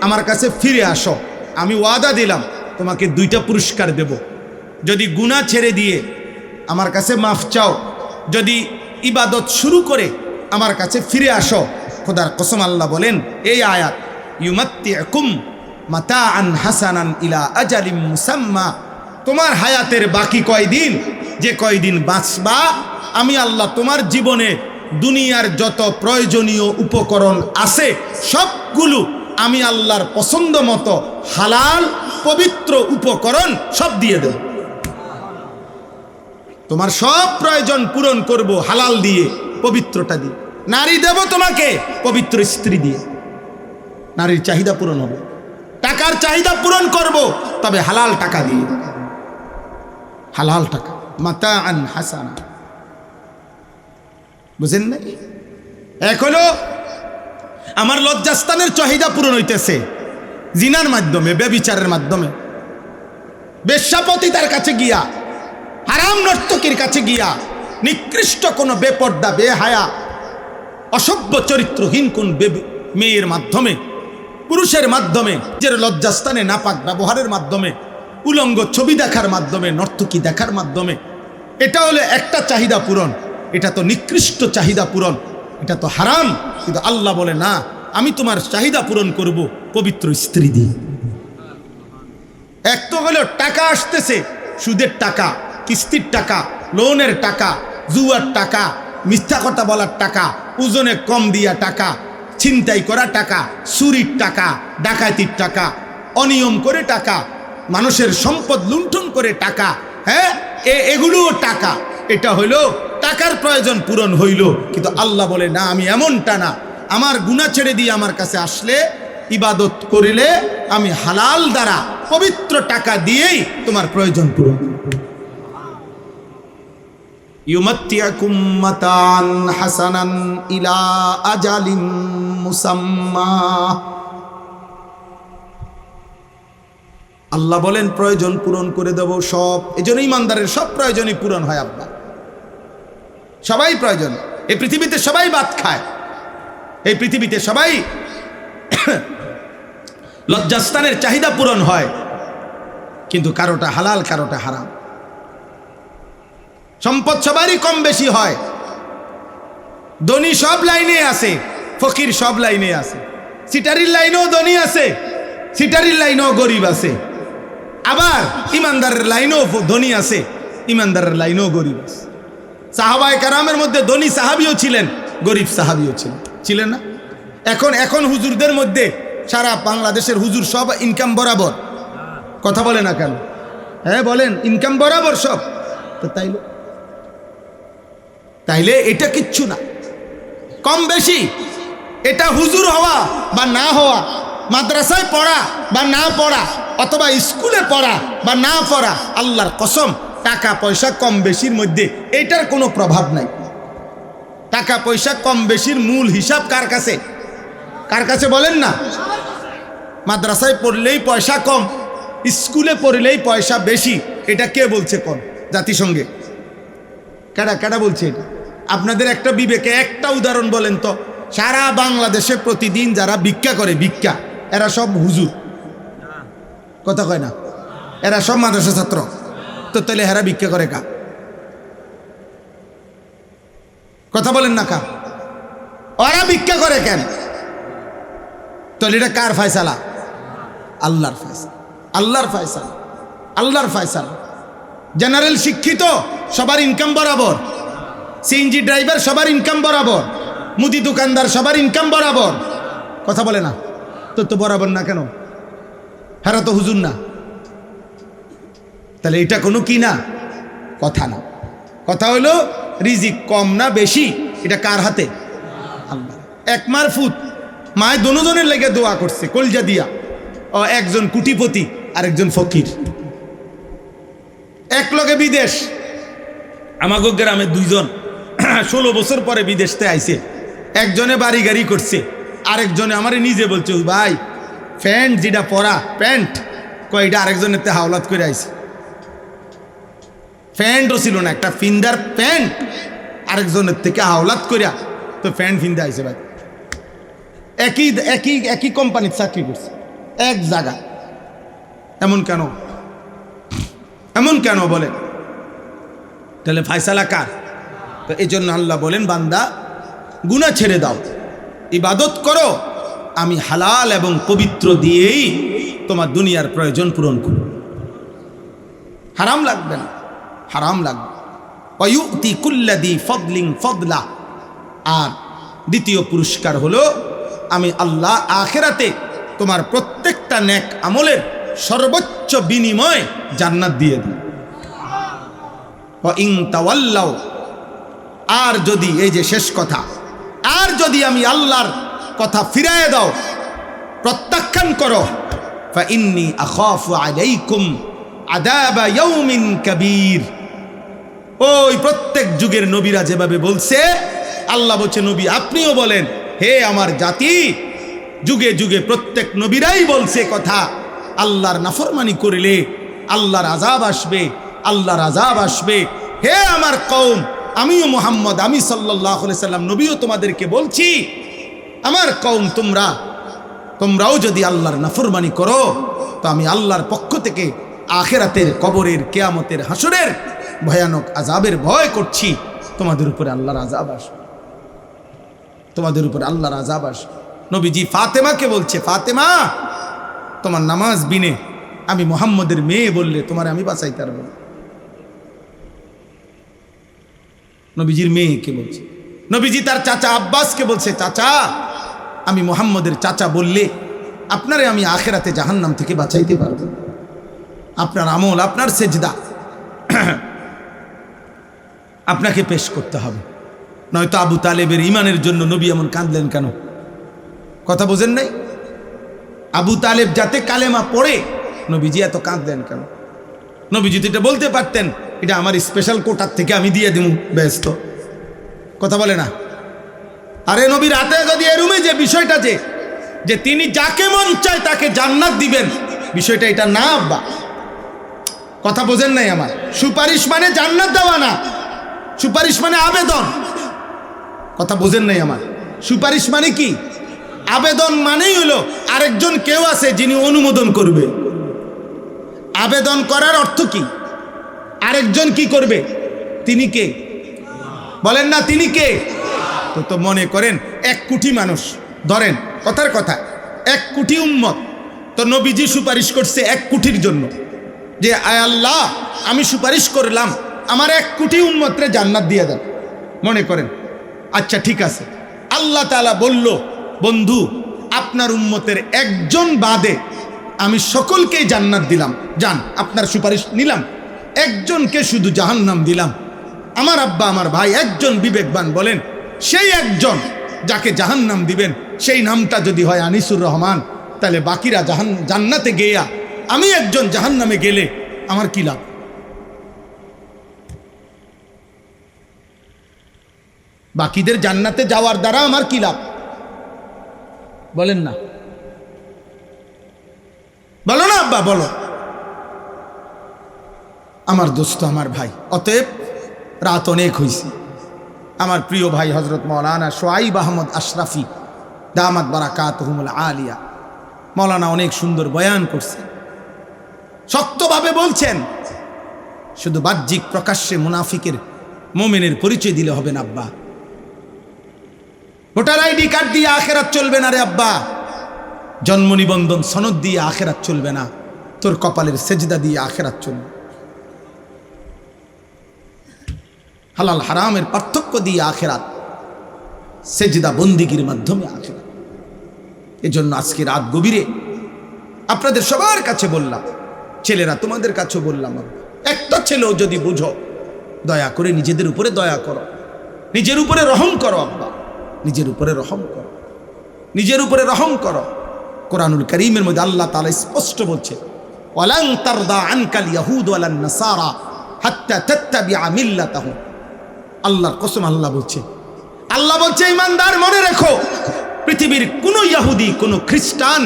আমার কাছে ফিরে আসো। আমি ওয়াদা দিলাম তোমাকে 2টা পুরস্কার দেব। যদি গুনাহ ছেড়ে দিয়ে আমার কাছে মাফ চাও, যদি ইবাদত শুরু করে আমার কাছে ফিরে আসো, খোদার কসম আল্লাহ বলেন এই আয়াত, ইউমাত্তিউকুম মাতাআন হাসানান ইলা আজালিম মুসাম্মা, তোমার হায়াতের বাকি কয়দিন, যে কয়দিন বাঁচবা, আমি আল্লাহ তোমার জীবনে দুনিয়ার যত প্রয়োজনীয় উপকরণ আছে সবগুলো আমি আল্লাহর পছন্দ মতো হালাল পবিত্র উপকরণ সব দিয়ে দেব। তোমার সব প্রয়োজন পূরণ করব হালাল দিয়ে, পবিত্রটা দিয়ে। নারী দেব তোমাকে পবিত্র স্ত্রী দিয়ে, নারীর চাহিদা পূরণ হবে। টাকার চাহিদা পূরণ করব, তবে হালাল টাকা দিয়ে, হালাল টাকা, মাতাআন হাসানা। বুঝেন না? এখনো আমার লজ্জাস্থানের চাহিদা পূরণ হইতেছে জিনার মাধ্যমে, ব্যভিচারের মাধ্যমে, বেশ্যাপতিতার কাছে গিয়া, হারাম নর্তকীর কাছে গিয়া, নিকৃষ্ট কোনো বেপর্দা বেহায়া অসভ্য চরিত্রহীন কোন মেয়ের মাধ্যমে, পুরুষের মাধ্যমে, যে লজ্জাস্থানে নাপাক ব্যবহারের মাধ্যমে, উলঙ্গ ছবি দেখার মাধ্যমে, নর্তকী দেখার মাধ্যমে, এটা হলো একটা চাহিদা পূরণ। এটা তো নিকৃষ্ট চাহিদা পূরণ, এটা তো হারাম। কিন্তু আল্লাহ বলে না, আমি তোমার চাহিদা পূরণ করব পবিত্র স্ত্রী দিয়ে। এক তো হলো টাকা আসতেছে, সুদের টাকা, কিস্তির টাকা, লোনের টাকা, জুয়ার টাকা, মিথ্যা কথা বলার টাকা, ওজনে কম দিয়া টাকা, ছিনতাই করা টাকা, চুরির টাকা, ডাকাতির টাকা, অনিয়ম করে টাকা, মানুষের সম্পদ লুণ্ঠন করে টাকা, হ্যাঁ, এগুলোও টাকা। এটা হইলো টাকার প্রয়োজন পূরণ হইল। কিন্তু আল্লাহ বলে না, আমি এমনটা না, আমার গুনাহ ছেড়ে দিয়ে আমার কাছে আসলে, ইবাদত করিলে আমি হালাল দ্বারা পবিত্র টাকা দিয়েই তোমার প্রয়োজন পূরণ। ইউমাত্তিউকুম মাতাআন হাসানান ইলা আজালিম মুসাম্মা। আল্লাহ বলেন প্রয়োজন পূরণ করে দেব সব। এজন্য ইমানদারের সব প্রয়োজনই পূরণ হয়। আব্বা সবাই প্রয়োজন। এই পৃথিবীতে সবাই ভাত খায়, এই পৃথিবীতে সবাই লজ্জাস্থানের চাহিদা পূরণ হয়, কিন্তু কারোটা হালাল, কারোটা হারাম। সম্পদ সবারই কম বেশি হয়। ধনী সব লাইনে আছে, ফকির সব লাইনে আছে। সিটারির লাইনেও ধনী আছে, সিটারির লাইনেও গরিব আছে। আবার ইমানদারের লাইনেও ধনী আছে, ইমানদারের লাইনেও গরিব আছে। সাহাবায়ে কেরামের মধ্যে ধনী সাহাবিও ছিলেন, গরিব সাহাবিও ছিলেন না? এখন হুজুরদের মধ্যে সারা বাংলাদেশের হুজুর সব ইনকাম বরাবর, কথা বলে না কেন? হ্যাঁ বলেন, ইনকাম বরাবর সব। তো তাইলে এটা কিচ্ছু না, কম বেশি। এটা হুজুর হওয়া বা না হওয়া, মাদ্রাসায় পড়া বা না পড়া, অথবা স্কুলে পড়া বা না পড়া, আল্লাহর কসম টাকা পয়সা কম বেশির মধ্যে এটার কোনো প্রভাব নাই। টাকা পয়সা কম বেশির মূল হিসাব কার কাছে? কার কাছে বলেন না? মাদ্রাসায় পড়লেই পয়সা কম, স্কুলে পড়লেই পয়সা বেশি, এটা কে বলছে? কোন জাতিসংঘে? কেডা কেডা বলছে এটা? আপনাদের একটা বিবেকে একটা উদাহরণ বলেন তো। সারা বাংলাদেশে প্রতিদিন যারা ভিক্ষা করে, ভিক্ষা, এরা সব হুজুর? কথা কয় না? এরা সব মাদ্রাসা ছাত্র? তো তাহলে এরা ভিক্ষা করে কা? কথা বলেন না কা? ওরা ভিক্ষা করে কেন? তাহলে এটা কার ফয়সালা? আল্লাহর ফয়সালা। আল্লাহর ফয়সালা, আল্লাহর ফয়সালা। জেনারেল শিক্ষিত সবার ইনকাম বরাবর, সিএনজি ড্রাইভার সবার ইনকাম বরাবর, মুদি দোকানদার সবার ইনকাম বরাবর। কথা বলে না? তো বরাবর না কেন? হেরা তো হুজুর না। তাহলে এটা কোনো কি না? কথা না। কথা হলো রিজিক কম না বেশি এটা কার হাতে? আল্লাহ। এক মারফুত মায় দোনোজনের লেগে দোয়া করছে কলজা দিয়া। ও একজন কোটিপতি আরেকজন ফকির, এক লগে বিদেশ। আমাগো গ্রামে দুইজন 16 বছর পরে বিদেশতে আইছে। একজনে বাড়ি গাড়ি করছে, আরেকজনে আমারে নিজে বলছে, ভাই প্যান্ট যেটা পরা প্যান্ট কয়টা আরেকজনের তে হাওলাত করে আইছে। প্যান্টও ছিল না, একটা ফিন্দার প্যান্ট আরেকজনের থেকে হাওলাত করিয়া তো প্যান্ট ফিন্দা আইছে। ভাই একই একই একই কোম্পানির চাকরি করছে, এক জায়গা। এমন কেন? এমন কেন বলেন? তাহলে ফায়সালা কার? তো এই জন্য আল্লাহ বলেন, বান্দা গুনাহ ছেড়ে দাও, ইবাদত করো, আমি হালাল এবং পবিত্র দিয়েই তোমার দুনিয়ার প্রয়োজন পূরণ করো। হারাম লাগবে না, হারাম লাগবে। ওয়ায়ুতি কুল্লাদি ফদলিন ফদলা। আর দ্বিতীয় পুরস্কার হলো, আমি আল্লাহ আখিরাতে তোমার প্রত্যেকটা নেক আমলের সর্বোচ্চ বিনিময় জান্নাত দিয়ে দিই। ওয়া ইন তাওয়াল্লাও, আর যদি, এই যে শেষ কথা, আর যদি আমি আল্লাহর কথা ফিরায় দাও, প্রত্যাখ্যান করো, ফা ইন্নী আখাফু আলাইকুম আযাবা ইয়াউমিন কাবীর। ওই প্রত্যেক যুগের নবীরা যেভাবে বলছে, আল্লাহ বলছে নবী আপনিও বলেন, হে আমার জাতি, যুগে যুগে প্রত্যেক নবীরাই বলছে কথা, আল্লাহর নাফরমানি করলে আল্লাহর আযাব আসবে, আল্লাহর আযাব আসবে। হে আমার কওম, আমিও মুহাম্মদ, আমি সাল্লাল্লাহু আলাইহি সাল্লাম নবীও তোমাদেরকে বলছি, আমার কওম তোমরাও যদি আল্লাহর নাফরমানি করো, তো আমি আল্লাহর পক্ষ থেকে আখিরাতের, কবরের, কিয়ামতের, হাসরের ভয়ানক আযাবের ভয় করছি। তোমাদের উপরে আল্লাহর আযাব আসবে, তোমাদের উপরে আল্লাহর আযাব আসবে। নবীজি ফাতেমাকে বলছে, ফাতেমা তোমার নামাজ বিনে আমি মুহাম্মদের মেয়ে বললে তোমার আমি বাঁচাইতে পারবো না। নবীজির মেয়েকে বলছে। নবীজি তার চাচা আব্বাসকে বলছে, চাচা আমি মুহাম্মদের চাচা বললে আপনারে আমি আখিরাতে জাহান্নাম থেকে বাঁচাইতে পারবো। আপনার আমল, আপনার সেজদা আপনাকে পেশ করতে হবে, নয়তো আবু তালেবের ইমানের জন্য নবী এমন কাঁদলেন কেন? কথা বোঝেন নাই? আবু তালেব যাতে কালেমা পড়ে নবীজি এত কাঁদলেন কেন? নবীজি তো এটা বলতে পারতেন, এটা আমার স্পেশাল কোটার থেকে আমি দিয়ে দিব, ব্যস্ত। কথা বলে না? আরে নবীর হাতে যদি এরুমে যে বিষয়টা যে তিনি যাকে মন চায় তাকে জান্নাত দিবেন, বিষয়টা এটা না আব্বা। কথা বোঝেন নাই আমার? সুপারিশ মানে জান্নাত দেওয়া না, সুপারিশ মানে আবেদন। কথা বোঝেন নাই আমার? সুপারিশ মানে কি? আবেদন মানেই হলো আরেকজন কেউ আছে যিনি অনুমোদন করবে। আবেদন করার অর্থ কি? আরেকজন কি করবে? তিনি কে? বলেন না, তিনি কে? তো মনে করেন 1 কোটি মানুষ, ধরেন কথার কথা 1 কোটি উম্মত, তো নবীজি সুপারিশ করছে 1 কোটির জন্য, যে আয় আল্লাহ আমি সুপারিশ করলাম আমার 1 কোটি উম্মতরে জান্নাত দিয়ে দেন। মনে করেন, আচ্ছা ঠিক আছে, আল্লাহ তাআলা বলল, বন্ধু আপনার উম্মতের একজন বাদে আমি সকলকেই জান্নাত দিলাম, যান আপনার সুপারিশ নিলাম, একজনকে শুধু জাহান্নাম দিলাম। আমার আব্বা আমার ভাই একজন বিবেকবান বলেন, সেই একজন যাকে জাহান্নাম দিবেন সেই নামটা যদি হয় আনিসুর রহমান, তাহলে বাকিরা জান্নাতে গিয়া আমি একজন জাহান্নামে গেলে আমার কি লাভ? বাকিদের জান্নাতে যাওয়ার দ্বারা আমার কি লাভ? বলেন না, বলো না আব্বা, বলো। আমার দোস্ত, আমার ভাই, অতএব রাত অনেক হয়েছে। আমার প্রিয় ভাই হজরত মৌলানা সোয়াইব আহমদ আশরাফি দামাত বারাকাতুহুমুল আলিয়া, মৌলানা অনেক সুন্দর বয়ান করছে, শক্তভাবে বলছেন শুধু বাহ্যিক প্রকাশ্যে মুনাফিকের মোমেনের পরিচয় দিলে হবে না আব্বা। ভোটার আইডি কার্ড দিয়ে আখেরাত চলবে না রে আব্বা, জন্ম নিবন্ধন সনদ দিয়ে আখেরাত চলবে না, তোর কপালের সেজদা দিয়ে আখেরাত চলবে। হালাল হারামের পার্থক্য দিয়ে আখেরাত, সেজদা বন্দিগির মাধ্যমে আখেরাত। এজন্য আজকে রাত গভীরে আপনাদের সবার কাছে বললাম, ছেলেরা তোমাদের কাছেও বললাম, একটা ছেলেও যদি বুঝো, দয়া করে নিজেদের উপরে দয়া করো, নিজের উপরে রহম করো আব্বা, নিজের উপরে রহম করো, নিজের উপরে রহম করো। কোরআনুল কারীমের মধ্যে আল্লাহ তাআলা স্পষ্ট বলছে, ওয়ালান তারদা আনকাল ইয়াহুদ ওয়ালান নাসারা হাত্তা তাত্তাবিআ মিল্লাতাহুম। আল্লাহর কসম, আল্লাহ বলছে ঈমানদার মনে রেখো, পৃথিবীর কোন ইহুদি কোন খ্রিস্টান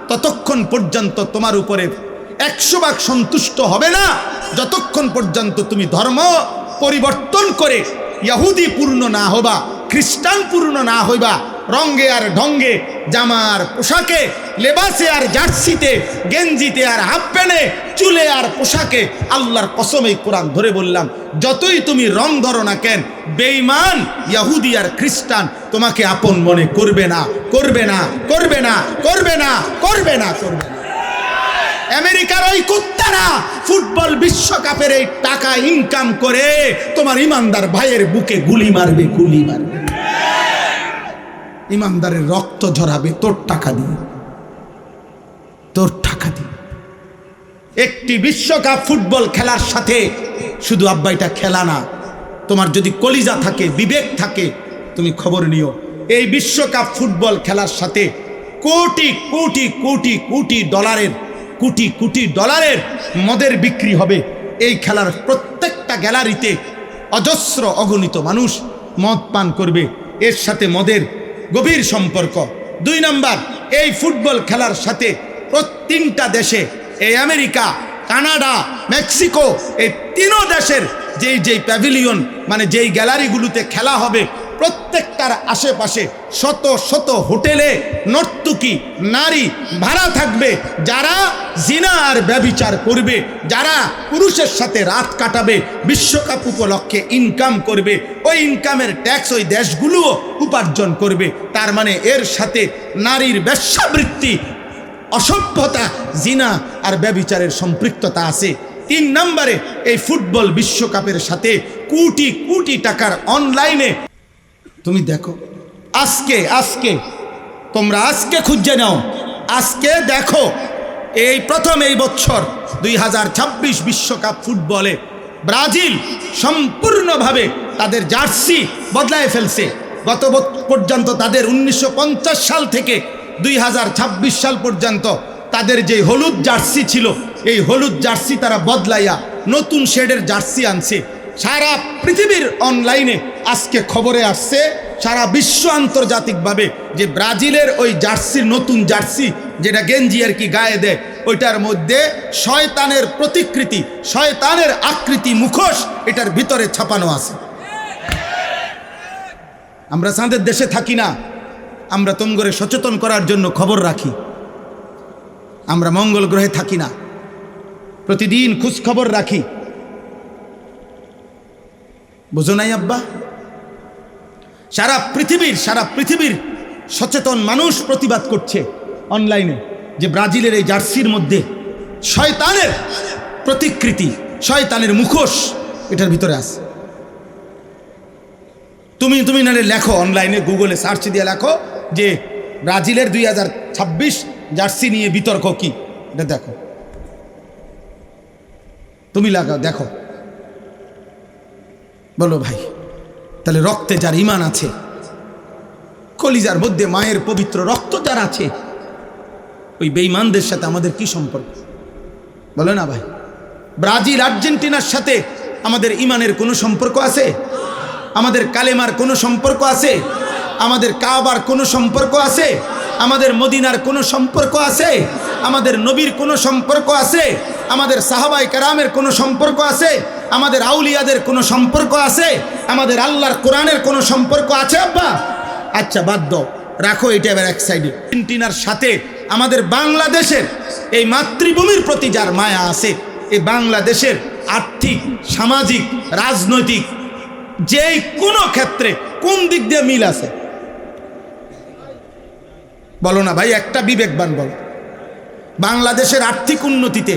ততক্ষণ পর্যন্ত তোমার উপরে 100% সন্তুষ্ট হবে না যতক্ষণ পর্যন্ত তুমি ধর্ম পরিবর্তন করে ইহুদি পূর্ণ না হবা, খ্রিস্টান পূর্ণ না হইবা, রঙে আর ঢঙ্গে, জামার পোশাকে, লেবাসে আর জার্সিতে, গেঞ্জিতে আর হাফ প্যান্টে, চুলে আর পোশাকে। আল্লাহর কসম, এই কোরআন ধরে বললাম, যতই তুমি রং ধরো না কেন, বেঈমান ইহুদি আর খ্রিস্টান তোমাকে আপন মনে করবে না, করবে না, করবে না, করবে না, করবে না, করবে না। আমেরিকার ওই কুত্তারা ফুটবল বিশ্বকাপের এই টাকা ইনকাম করে তোমার ইমানদার ভাইয়ের বুকে গুলি মারবে, গুলি মারবে, ইমানদারের রক্ত ঝরাবে তোর টাকা দিয়ে, তোর টাকা দিয়ে। একটি বিশ্বকাপ ফুটবল খেলার সাথে শুধু আব্বা এটা খেলা না, তোমার যদি কলিজা থাকে, বিবেক থাকে, তুমি খবর নিও, এই বিশ্বকাপ ফুটবল খেলার সাথে কোটি কোটি কোটি কোটি ডলারের, কোটি কোটি ডলারের মদের বিক্রি হবে। এই খেলার প্রত্যেকটা গ্যালারিতে অজস্র অগণিত মানুষ মদ পান করবে, এর সাথে মদের গভীর সম্পর্ক। 2 নাম্বার, এই ফুটবল খেলার সাথে প্রত্যেকটা দেশে, এই আমেরিকা, কানাডা, মেক্সিকো, এই 3 দেশের যেই প্যাভিলিয়ন মানে যেই গ্যালারিগুলোতে খেলা হবে, প্রত্যেকটার আশেপাশে শত শত হোটেলে নর্তকী নারী ভাড়া থাকবে, যারা জিনা আর ব্যভিচার করবে, যারা পুরুষের সাথে রাত কাটাবে, বিশ্বকাপ উপলক্ষে ইনকাম করবে, ওই ইনকামের ট্যাক্স ওই দেশগুলোও উপার্জন করবে। তার মানে এর সাথে নারীর বেশ্যাবৃত্তি, অসভ্যতা, জিনা আর ব্যভিচারের সম্পৃক্ততা আছে। 3 নম্বরে, এই ফুটবল বিশ্বকাপের সাথে কোটি কোটি টাকার অনলাইনে, তুমি দেখো, আজকে তোমরা আজকে খুঁজে নাও, আজকে দেখো, এই প্রথম এই বছর 2026 বিশ্বকাপ ফুটবলে ব্রাজিল সম্পূর্ণভাবে তাদের জার্সি বদলায় ফেলছে। গত পর্যন্ত তাদের 1950 সাল থেকে 2026 সাল পর্যন্ত তাদের যে হলুদ জার্সি ছিল, এই হলুদ জার্সি তারা বদলাইয়া নতুন শেডের জার্সি আনছে। সারা পৃথিবীর অনলাইনে আজকে খবরে আসছে, সারা বিশ্ব আন্তর্জাতিকভাবে, যে ব্রাজিলের ওই জার্সির, নতুন জার্সি যেটা গেঞ্জি আর কি গায়ে দেয়, ওইটার মধ্যে শয়তানের প্রতিকৃতি, শয়তানের আকৃতি, মুখোশ এটার ভিতরে ছাপানো আছে। আমরা চাঁদের দেশে থাকি না, আমরা তোমগরে সচেতন করার জন্য খবর রাখি। আমরা মঙ্গল গ্রহে থাকি না, প্রতিদিন খোঁজ খবর রাখি। বুঝো নাই আব্বা? সারা পৃথিবীর সচেতন মানুষ প্রতিবাদ করছে অনলাইনে, যে ব্রাজিলের এই জার্সির মধ্যে শয়তানের প্রতিকৃতি, শয়তানের মুখোশ এটার ভিতরে আছে। তুমি নালে লেখো, অনলাইনে গুগলে সার্চ দিয়ে লেখো যে ব্রাজিলের 2026 জার্সি নিয়ে বিতর্ক কি, এটা দেখো, তুমি লাগাও, দেখো। বলো ভাই, তাহলে রক্তে যার ঈমান আছে, কলিজার মধ্যে মায়ের পবিত্র রক্ত যার আছে, ওই বেঈমানদের সাথে আমাদের কি সম্পর্ক? বলো না ভাই। ব্রাজিল আর্জেন্টিনার সাথে আমাদের ঈমানের কোনো সম্পর্ক আছে? আমাদের কালেমার কোনো সম্পর্ক আছে? আমাদের কাবার কোনো সম্পর্ক আছে? আমাদের মদিনার কোনো সম্পর্ক আছে? আমাদের নবীর কোনো সম্পর্ক আছে? আমাদের সাহাবায়ে কেরামের কোনো সম্পর্ক আছে? আমাদের আউলিয়াদের কোনো সম্পর্ক আছে? আমাদের আল্লাহর কোরআনের কোনো সম্পর্ক আছে আব্বা? আচ্ছা বাদ দাও, রাখো এটা এবার এক সাইডে। আর্জেন্টিনার সাথে আমাদের বাংলাদেশের এই মাতৃভূমির প্রতি যার মায়া আছে, এই বাংলাদেশের আর্থিক, সামাজিক, রাজনৈতিক যেই কোনো ক্ষেত্রে কোন দিক দিয়ে মিল আছে বলো না ভাই, একটা বিবেকবান বলো। বাংলাদেশের আর্থিক উন্নতিতে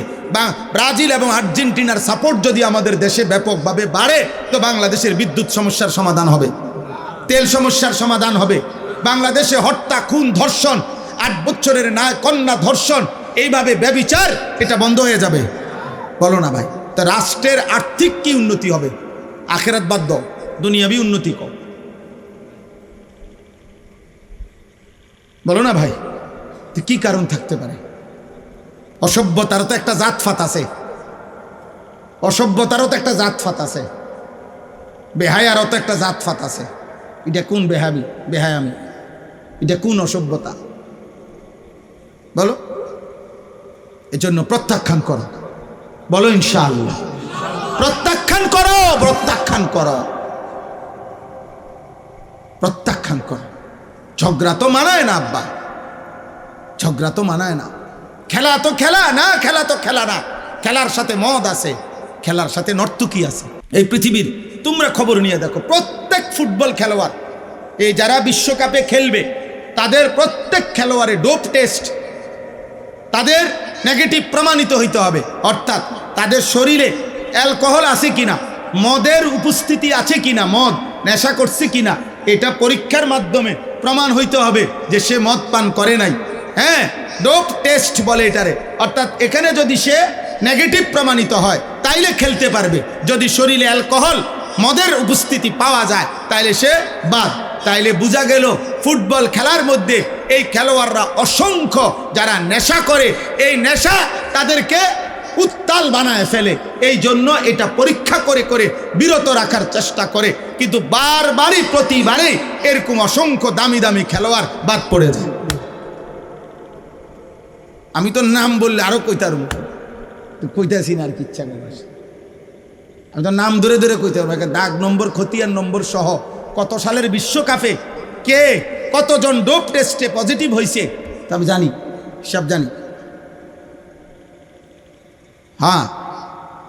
ব্রাজিল এবং আর্জেন্টিনার সাপোর্ট যদি আমাদের দেশে ব্যাপকভাবে বাড়ে, তো বাংলাদেশের বিদ্যুৎ সমস্যার সমাধান হবে, তেল সমস্যার সমাধান হবে। বাংলাদেশে হত্যা, খুন, ধর্ষণ, 8 বছরের কন্যা ধর্ষণ, এইভাবে ব্যভিচার, এটা বন্ধ হয়ে যাবে বলো না ভাই। তো রাষ্ট্রের আর্থিক কি উন্নতি হবে? আখেরাত বাদ দাও, দুনিয়াবি উন্নতি কর বলো না ভাই। তো কি কারণ থাকতে পারে? অসভ্যতারও তো একটা জাতফাত আছে, অসভ্যতারও তো একটা জাতফাত আছে, বেহায়ারও তো একটা জাতফাত আছে। এটা কোন বেহায়ামি? এটা কোন অসভ্যতা বলো? এজন্য প্রত্যাখ্যান করো, বলো ইনশাআল্লাহ। প্রত্যাখ্যান করো, প্রত্যাখ্যান করো, প্রত্যাখ্যান করো। ঝগড়া তো মানায় না আব্বা, ঝগড়া তো মানায় না। খেলা তো খেলা না, খেলা তো খেলা না। খেলার সাথে মদ আছে, খেলার সাথে নর্তকী আছে। এই পৃথিবীর তোমরা খবর নিয়ে দেখো, প্রত্যেক ফুটবল খেলোয়াড়, এই যারা বিশ্বকাপে খেলবে, তাদের প্রত্যেক খেলোয়াড়ে ডোপ টেস্ট, তাদের নেগেটিভ প্রমাণিত হইতে হবে। অর্থাৎ তাদের শরীরে অ্যালকোহল আছে কিনা, মদের উপস্থিতি আছে কিনা, মদ নেশা করছে কিনা, এটা পরীক্ষার মাধ্যমে প্রমাণ হইতে হবে যে সে মদ পান করে নাই। হ্যাঁ, ডোপ টেস্ট বলে এটারে। অর্থাৎ এখানে যদি সে নেগেটিভ প্রমাণিত হয় তাইলে খেলতে পারবে। যদি শরীরে অ্যালকোহল, মদের উপস্থিতি পাওয়া যায় তাইলে সে বাদ। তাইলে বোঝা গেল ফুটবল খেলার মধ্যে এই খেলোয়াড়রা অসংখ্য যারা নেশা করে, এই নেশা তাদেরকে উত্তাল বানায় ফেলে। এই জন্য এটা পরীক্ষা করে করে বিরত রাখার চেষ্টা করে, কিন্তু বারবারই প্রতিবারেই এরকম অসংখ্য দামি দামি খেলোয়াড় বাদ পড়ে যায়। আমি তো নাম বললে আরো কইতারব, কইতাছি না আর কি, ইচ্ছা করে। আমি তো নাম ধরে ধরে কইতে পারবো, দাগ নম্বর, খতিয়ান নম্বর সহ কত সালের বিশ্বকাপে কে কতজন ডোপ টেস্টে পজিটিভ হয়েছে তা আমি জানি, সব জানি। হ্যাঁ,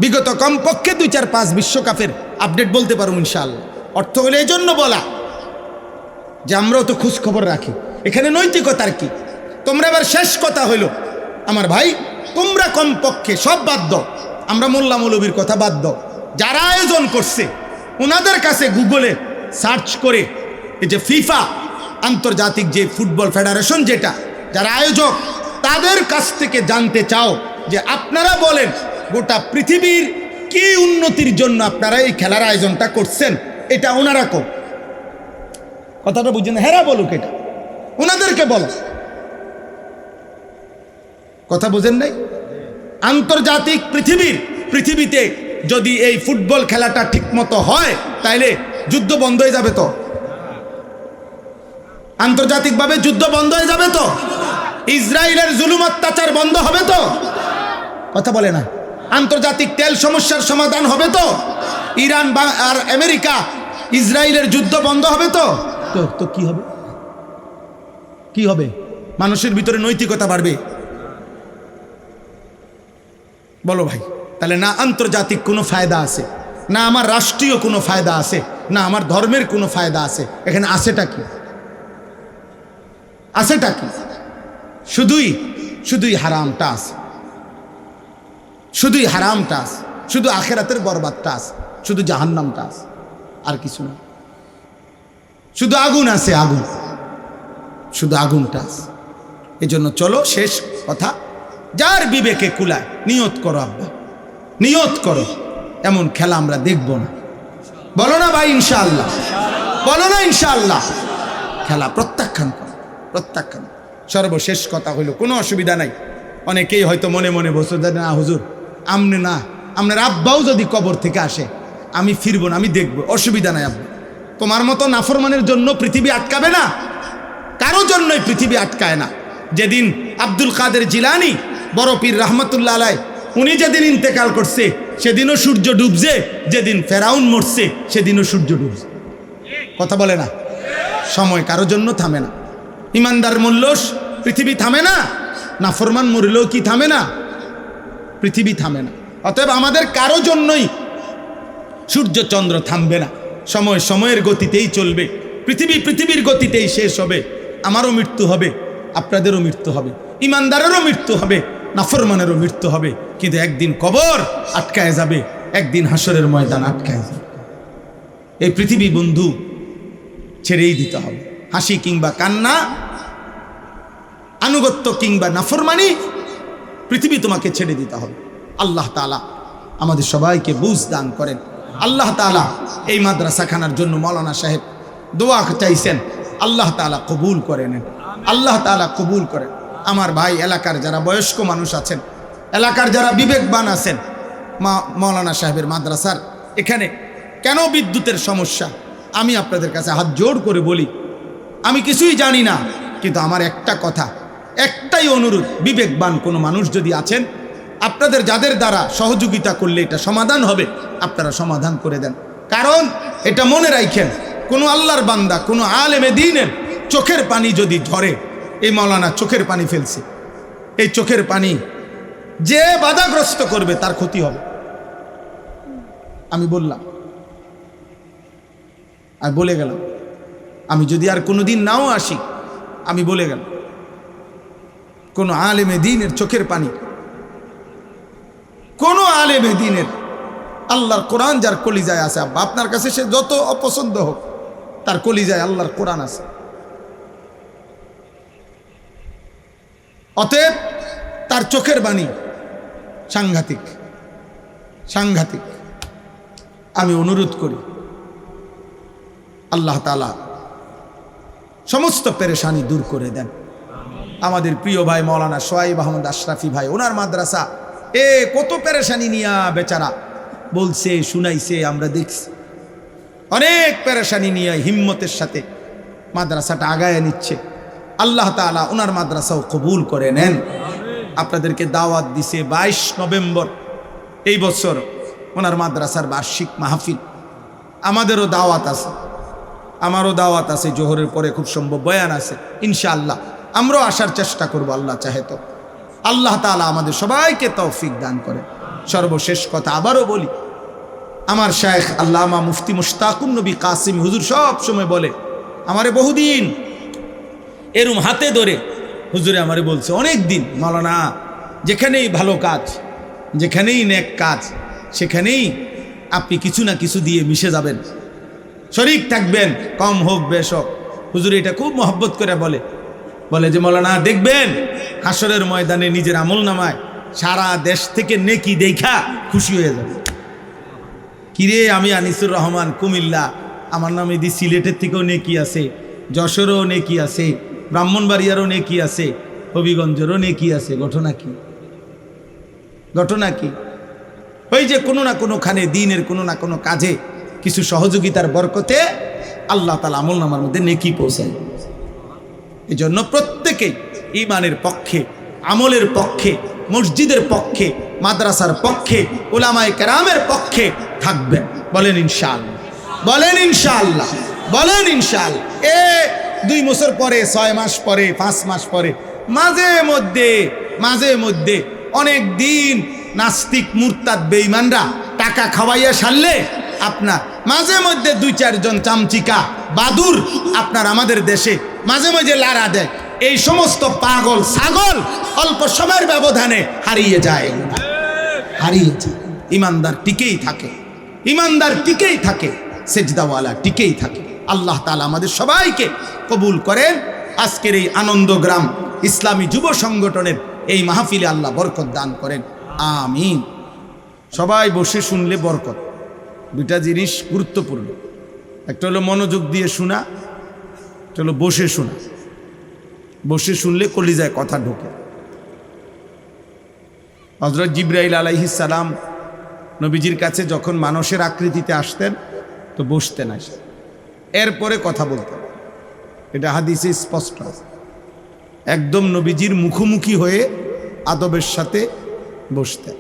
বিগত কমপক্ষে 2, 4, 5 বিশ্বকাপের আপডেট বলতে পারো ইনশাআল্লাহ। অর্থ হলো এই জন্য বলা যে আমরাও তো খোঁজ খবর রাখি। এখানে নৈতিকতার কি? তোমরা এবার শেষ কথা হইল আমার ভাই, তোমরা কমপক্ষে সব বাদ দাও, আমরা মোল্লা মৌলবীর কথা বাদ দাও, যারা আয়োজন করছে ওনাদের কাছে গুগলে সার্চ করে এই যে ফিফা, আন্তর্জাতিক যে ফুটবল ফেডারেশন, যেটা যারা আয়োজক, তাদের কাছ থেকে জানতে চাও যে আপনারা বলেন গোটা পৃথিবীর কি উন্নতির জন্য আপনারা এই খেলার আয়োজনটা করছেন, এটা ওনারা কো কথাটা বুঝছেন? হেরা বলুক, এটা ওনাদেরকে বলো। কথা বুঝেন নাই? আন্তর্জাতিক পৃথিবীতে যদি এই ফুটবল খেলাটা ঠিক মতো হয় তাইলে যুদ্ধ বন্ধ হয়ে যাবে তো? আন্তর্জাতিকভাবে যুদ্ধ বন্ধ হয়ে যাবে তো? ইসরায়েলের জুলুম অত্যাচার বন্ধ হবে তো? কথা বলে না। আন্তর্জাতিক তেল সমস্যার সমাধান হবে তো? ইরান আর আমেরিকা ইসরায়েলের যুদ্ধ বন্ধ হবে তো? তো কি হবে? কি হবে? মানুষের ভিতরে নৈতিকতা বাড়বে। বলো ভাই, তাহলে না আন্তর্জাতিক কোনো ফায়দা আছে, না আমার রাষ্ট্রীয় কোনো ফায়দা আছে, না আমার ধর্মের কোনো ফায়দা আছে। এখানে আছেটা কি? আছেটা কি? শুধুই হারামটা আছে, শুধুই হারামটা আছে, শুধু আখেরাতের বরবাদটা আছে, শুধু জাহান্নামটা আছে, আর কিছু না। শুধু আগুন আছে, আগুন, শুধু আগুনটা আছে। এই জন্য চলো শেষ কথা, যার বিবেকে কুলায় নিয়ত করো আব্বা, নিয়ত করো এমন খেলা আমরা দেখব না। বলো না ভাই ইনশাআল্লাহ? বলো না ইনশাআল্লাহ? খেলা প্রত্যাখ্যান করো, প্রত্যাখ্যান। সর্বশেষ কথা হইল, কোনো অসুবিধা নাই, অনেকেই হয়তো মনে মনে বসে যায় না হুজুর আমনে না, আপনার আব্বাও যদি কবর থেকে আসে আমি ফিরবো না, আমি দেখবো। অসুবিধা নাই আব্বা, তোমার মতো নাফরমানের জন্য পৃথিবী আটকাবে না, কারো জন্যই পৃথিবী আটকায় না। যেদিন আব্দুল কাদের জিলানী বড় পীর রহমতুল্লাহ আলাইহি উনি যেদিন ইন্তেকাল করছে সেদিনও সূর্য ডুবছে, যেদিন ফেরাউন মরছে সেদিনও সূর্য ডুবছে। কথা বলে না? সময় কারো জন্য থামে না। ইমানদার মূল্য পৃথিবী থামে না, নাফরমান মরলেও কি থামে না? পৃথিবী থামে না। অতএব আমাদের কারো জন্যই সূর্য চন্দ্র থামবে না। সময় সময়ের গতিতেই চলবে। পৃথিবী পৃথিবীর গতিতেই শেষ হবে। আমারও মৃত্যু হবে, আপনাদেরও মৃত্যু হবে, ইমানদারেরও মৃত্যু হবে, নাফরমানেরও মৃত্যু হবে। কিন্তু একদিন কবর আটকায় যাবে, একদিন হাসরের ময়দান আটকায় যাবে। এই পৃথিবী বন্ধু ছেড়েই দিতে হবে। হাসি কিংবা কান্না, আনুগত্য কিংবা নাফরমানি, পৃথিবী তোমাকে ছেড়ে দিতে হবে। আল্লাহ তাআলা আমাদের সবাইকে বুঝ দান করেন। আল্লাহ তাআলা এই মাদ্রাসাখানার জন্য মৌলানা সাহেব দোয়া চাইছেন, আল্লাহ তাআলা কবুল করে নেন, আল্লাহ তাআলা কবুল করেন। আমার ভাই এলাকার যারা বয়স্ক মানুষ আছেন, এলাকার যারা বিবেকবান আছেন, মৌলানা সাহেবের মাদ্রাসার এখানে কেন বিদ্যুতের সমস্যা, আমি আপনাদের কাছে হাত জোড় করে বলি, আমি কিছুই জানি না, কিন্তু আমার একটা কথা, একটাই অনুরোধ, বিবেকবান কোনো মানুষ যদি আছেন, আপনাদের যাদের দ্বারা সহযোগিতা করলে এটা সমাধান হবে, আপনারা সমাধান করে দেন। কারণ এটা মনে রাখেন, কোনো আল্লাহর বান্দা, কোনো আলেমে দ্বীনের চোখের পানি যদি ঝরে, এই মৌলানা চোখের পানি ফেলছে, এই চোখের পানি যে বাধাগ্রস্ত করবে তার ক্ষতি হবে। আমি বললাম, আর বলে গেলাম, আমি যদি আর কোনোদিন নাও আসি, আমি বলে গেলাম, কোনো আলেমে দ্বীনের চোখের পানি, কোনো আলেমে দ্বীনের, আল্লাহর কোরআন যার কলিজায় আছে, আব্বা আপনার কাছে সে যত অপছন্দ হোক, তার কলিজায় আল্লাহর কোরআন আছে। অতএব তার চোখের বাণী সাংঘাতিক, সাংঘাতিক। আমি অনুরোধ করি, আল্লাহ তাআলা সমস্ত পেরেশানি দূর করে দেন। আমাদের প্রিয় ভাই মৌলানা সোহাইব আহমদ আশরাফি ভাই, ওনার মাদ্রাসা কত পেরেশানি নিয়া বেচারা বলছে, শুনাইছে, আমরা দেখছি, অনেক পেরেশানি নিয়ে হিম্মতের সাথে মাদ্রাসাটা আগায় নিচ্ছে। আল্লাহ তাআলা ওনার মাদ্রাসাও কবুল করে নেন। আপনাদেরকে দাওয়াত দিছে 22 নভেম্বর এই বছর ওনার মাদ্রাসার বার্ষিক মাহফিল। আমাদেরও দাওয়াত আছে, আমারও দাওয়াত আছে, জোহরের পরে খুব সম্ভব বয়ান আছে, ইনশাআল্লাহ আমরাও আসার চেষ্টা করব, আল্লাহ চাহে তো। আল্লাহ তাআলা আমাদের সবাইকে তৌফিক দান করে। সর্বশেষ কথা আবারও বলি, আমার শায়েখ আল্লামা মুফতি মুশতাকুন নবী কাসিম হুজুর সব সময় বলে, আমারে বহুদিন এরম হাতে ধরে হুজুরে আমারে বলছে অনেক দিন, মাওলানা যেখানেই ভালো কাজ, যেখানেই নেক কাজ, সেখানেই আপনি কিছু না কিছু দিয়ে মিশে যাবেন, শরীক থাকবেন, কম হোক বেশ হোক। হুজুর এটা খুব মহব্বত করে বলে যে মাওলানা দেখবেন হাসরের ময়দানে নিজের আমল নামায় সারা দেশ থেকে নেকি দেখা খুশি হয়ে যাবে। কিরে আমি আনিসুর রহমান কুমিল্লা, আমার নামে দি সিলেটের থেকেও নেকি আছে, যশোরও নেকি আছে, ব্রাহ্মণবাড়িয়ারও নেকি আছে, হবিগঞ্জেরও নেকি আছে। ঘটনা কি? ঘটনা কি? ওই যে কোনো না কোনোখানে দিনের কোনো না কোনো কাজে কিছু সহযোগিতার বরকতে আল্লাহ তাআলা আমল নামার মধ্যে নেকি পৌঁছায়। এই জন্য প্রত্যেকেই ঈমানের পক্ষে, আমলের পক্ষে, মসজিদের পক্ষে, মাদ্রাসার পক্ষে, উলামায়ে কেরামের পক্ষে থাকবেন। বলেন ইনশাআল্লাহ, বলেন ইনশাআল্লাহ, বলেন ইনশাআল্লাহ। 2 বছর পরে, 6 মাস পরে, 5 মাস পরে, মাঝে মধ্যে অনেক দিন নাস্তিক মুরতাদ বেঈমানরা টাকা খাওয়াইয়া সারলে আপনার মাঝে মধ্যে 2-4 জন চামচিকা বাদুর আপনার আমাদের দেশে মাঝে মাঝে লাড়া দেয়। এই সমস্ত পাগল ছাগল অল্প সময়ের ব্যবধানে হারিয়ে যায়, হারিয়ে যায়। ইমানদার টিকেই থাকে, ইমানদার টিকেই থাকে, সেজদাওয়ালা টিকেই থাকে। আল্লাহ তাআলা আমাদের সবাইকে কবুল করেন। আজকের এই আনন্দগ্রাম ইসলামী যুব সংগঠনের এই মাহফিলে আল্লাহ বরকত দান করেন, আমিন। সবাই বসে শুনলে বরকত। 2টা জিনিস গুরুত্বপূর্ণ, একটা হলো মনোযোগ দিয়ে শোনা, একটা হলো বসে শোনা। বসে শুনলে কলিজায় কথা ঢোকে। হযরত জিবরাইল আলাইহিস সালাম নবীজির কাছে যখন মানুষের আকৃতিতে আসতেন তো বসতেন, আসে এরপরে কথা বলতেন। এটা হাদিসে স্পষ্ট আছে। একদম নবীজির মুখোমুখি হয়ে আদবের সাথে বসতেন।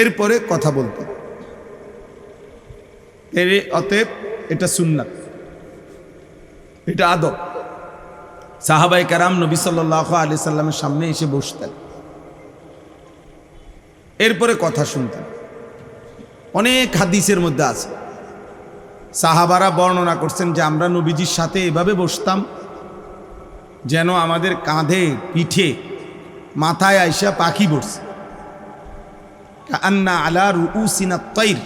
এরপরে কথা বলতেন। অতএব এটা সুন্নাত, এটা আদব। সাহাবায়ে কেরাম নবী সাল্লাল্লাহু আলাইহি সাল্লামের সামনে এসে বসতেন, এরপরে কথা শুনতেন। অনেক হাদিসের মধ্যে আছে, সাহাবারা বর্ণনা করছেন যে আমরা নবীজির সাথে এভাবে বসতাম যেন আমাদের কাঁধে পিঠে মাথায় আইসা পাখি বসছে, কান্না আলা রুউসিনা তাইর,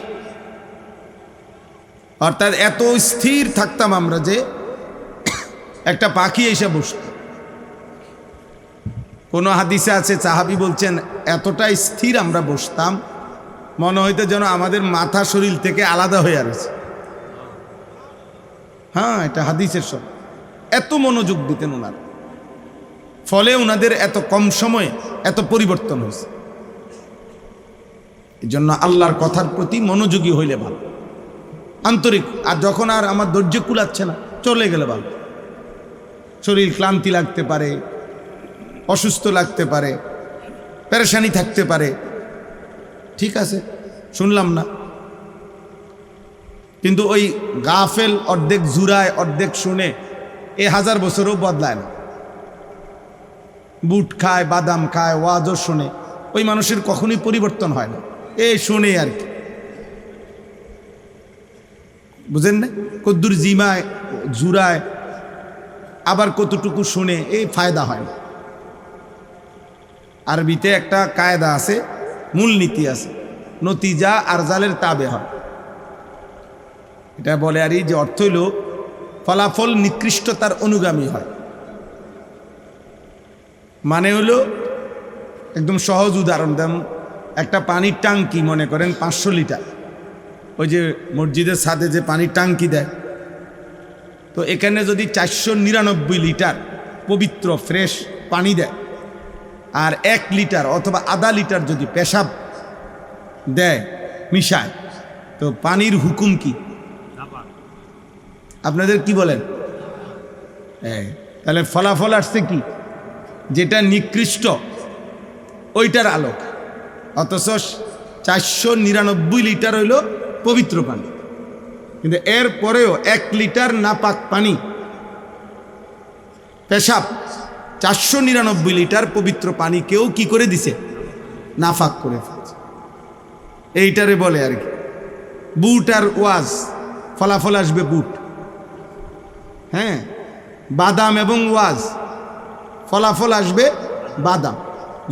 অর্থাৎ এত স্থির থাকতাম আমরা যে একটা পাখি এসে বসত। কোন হাদিসে আছে সাহাবী বলছেন এতটাই স্থির আমরা বসতাম মনে হইতো যেন আমাদের মাথা শরীর থেকে আলাদা হয়ে আছে। হ্যাঁ, এটা হাদিসের সব। এত মনোযোগ দিতেন ওনারা, ফলে ওনাদের এত কম সময়ে এত পরিবর্তন হয়েছে। এই জন্য আল্লাহর কথার প্রতি মনোযোগী হইলে ভালো, আন্তরিক। আর যখন আর আমার ধৈর্য কুলাচ্ছে না, চলে গেলে ভালো। শরীর ক্লান্তি লাগতে পারে, অসুস্থ লাগতে পারে, পেরেশানি থাকতে পারে, ঠিক আছে, শুনলাম না। কিন্তু ওই গাফেল অর্ধেক জুরায় অর্ধেক শুনে এ 1000 বছরও বদলায় না। বুট খায়, বাদাম খায়, ওয়াজও শুনে, ওই মানুষের কখনোই পরিবর্তন হয় না। এই শুনে আর কি, বুঝেন না? কদ্দুর জিমায় জুরায়, আবার কতটুকু শুনে, এই ফায়দা হয় না। আরবিতে একটা কায়দা আছে, মূলনীতি আছে, নতিজা আরজালের তাবে হয়। এটা বলে আর যে অর্থ হইল ফলাফল নিকৃষ্টতার অনুগামী হয়। মানে হলো একদম সহজ উদাহরণ দেন, একটা পানির টাঙ্কি মনে করেন 500 লিটার, ওই যে মসজিদের ছাদে যে পানির টাঙ্কি দেয়, তো এখানে যদি 499 লিটার পবিত্র ফ্রেশ পানি দেয় আর 1 লিটার অথবা আধা লিটার যদি পেশাব দেয় মিশায়, তো পানির হুকুম কি? আপনাদের কি বলেন? তাহলে ফলাফল আসছে কি? যেটা নিকৃষ্ট ওইটার আলোক। অথচ 499 লিটার হইল পবিত্র পানি, কিন্তু এর পরেও 1 লিটার নাপাক পানি পেশাব 499 লিটার পবিত্র পানি কেউ কি করে দিছে? নাফাক করে ফেলছে। এইটারে বলে আর কি বুট আর ওয়াজ, ফলাফল আসবে বুট। হ্যাঁ, বাদাম এবং ওয়াজ, ফলাফল আসবে বাদাম।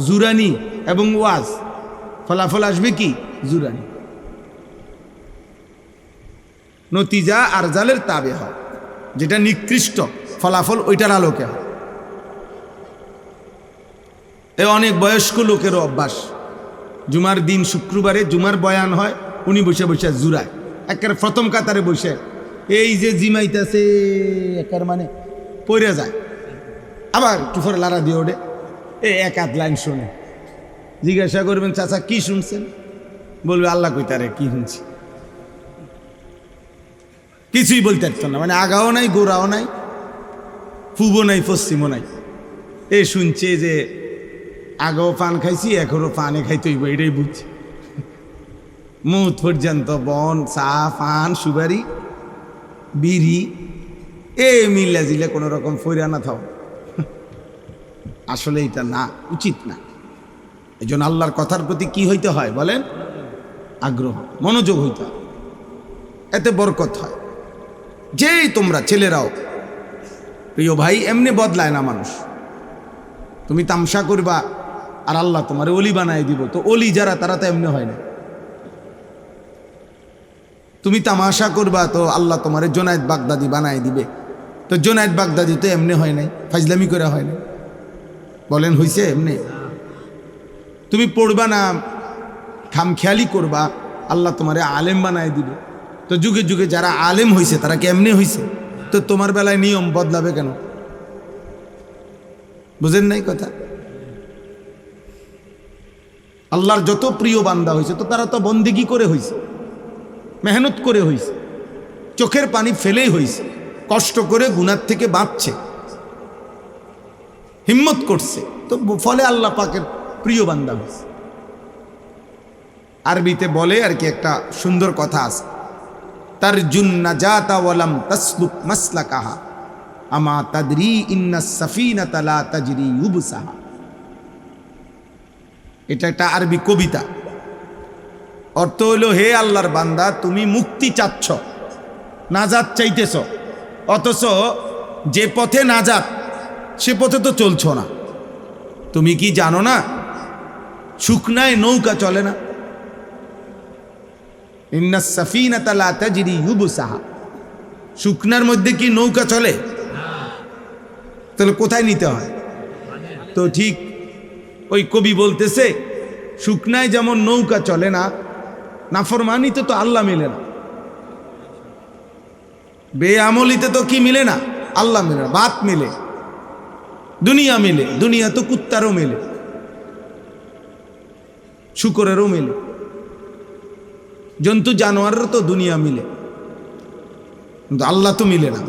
জুরানি এবং ওয়াজ, ফলাফল আসবে কি? জুরানি। নতিজা আরজালের তাবে হয়, যেটা নিকৃষ্ট ফলাফল ওইটার আলোকে হয়। অনেক বয়স্ক লোকেরও অভ্যাস, জুমার দিন শুক্রবারে জুমার বয়ান হয়, উনি বসে বসে জুরায়, একের প্রথম কাতারে বসে এই যে জিমাইতেছে একের মানে পড়ে যায়, আবার টুফরে লাড়া দিয়ে ওঠে, এই 1 লাইন শোনে। জিজ্ঞাসা করবেন চাচা কি শুনছেন? বলবে আল্লাহ কইতারে কি শুনছি, কিছুই বলতে পারতো না। মানে আগাও নাই, গোড়াও নাই, পূবও নাই, পশ্চিমও নাই। এ শুনছে যে আগেও পান খাইছি, এখনও পানে খাইতে হইব, এটাই বুঝছি। মুখ পর্যন্ত বন, চা, পান, সুপারি, বিড়ি, এ মিল্লা জিলে কোনো রকম ফইরা না থাও। আসলে এটা না, উচিত না। এই জন্য আল্লাহর কথার প্রতি কি হইতে হয় বলেন? আগ্রহ, মনোযোগ হইতে হয়, এতে বরকত হয়। যেই তোমরা ছেলেরাও, প্রিয় ভাই, এমনি বদলায় না মানুষ। তুমি তামসা করবা আর আল্লাহ তোমার অলি বানায় দিব, তো অলি যারা তারা তো এমনি হয় না। তুমি তামাশা করবা তো আল্লাহ তোমার জোনায়েদ বাগদাদি বানায় দিবে, তো জোনায়েদ বাগদাদি তো এমনি হয় নাই, ফাজলামি করে হয় না। বলেন হইছে এমনি? তুমি পড়বা না, খামখেয়ালি করবা, আল্লাহ তোমারে আলেম বানায় দিবে। তো যুগে যুগে যারা আলেম হইছে তারা কি এমনি হইছে? তো তোমার বেলায় নিয়ম বদলাবে কেন? বুঝেন নাই কথা? আল্লাহর যত প্রিয় বান্দা হয়েছে তো তারা তো বন্দেগি করে হয়েছে, মেহনত করে হয়েছে, চোখের পানি ফেলেই হয়েছে, কষ্ট করে গুনার থেকে বাঁচছে, হিম্মত করছে, তো ফলে আল্লাহ পাকের প্রিয় বান্দা হয়েছে। আরবিতে বলে আর কি, একটা সুন্দর কথা আছে, তারজুন নাজাতা ওয়ালাম তাসলুক মাসলাকাহা আমা তাদরি ইন্নাস সাফিনাতা লা তাজরি ইউবসাহা। এটা একটা আরবি কবিতা। অর্থ হলো, হে আল্লাহর বান্দা, তুমি মুক্তি চাচ্ছ, নাজাত চাইতেছ, অথচ যে পথে নাজাত সে পথে তো চলছ না। তুমি কি জানো না শুকনায় নৌকা চলে না? ইন্নাস সাফিনাতা লা তাজরি ইউবসাহা, শুকনার মধ্যে কি নৌকা চলে? তাহলে কোথায় নিতে হয়? তো ঠিক ওই কবি বলতেছে, শুকনায় যেমন নৌকা চলে না, নাফরমানিতে তো আল্লাহ মিলে না, বেআমলিতে তো কি মিলে না? আল্লাহ মিলে না। বাত মিলে, দুনিয়া মিলে, দুনিয়া তো কুত্তারও মেলে, শুকরেরও মেলে, জন্তু জানোয়ারেরও তো দুনিয়া মিলে, কিন্তু আল্লাহ তো মিলে না।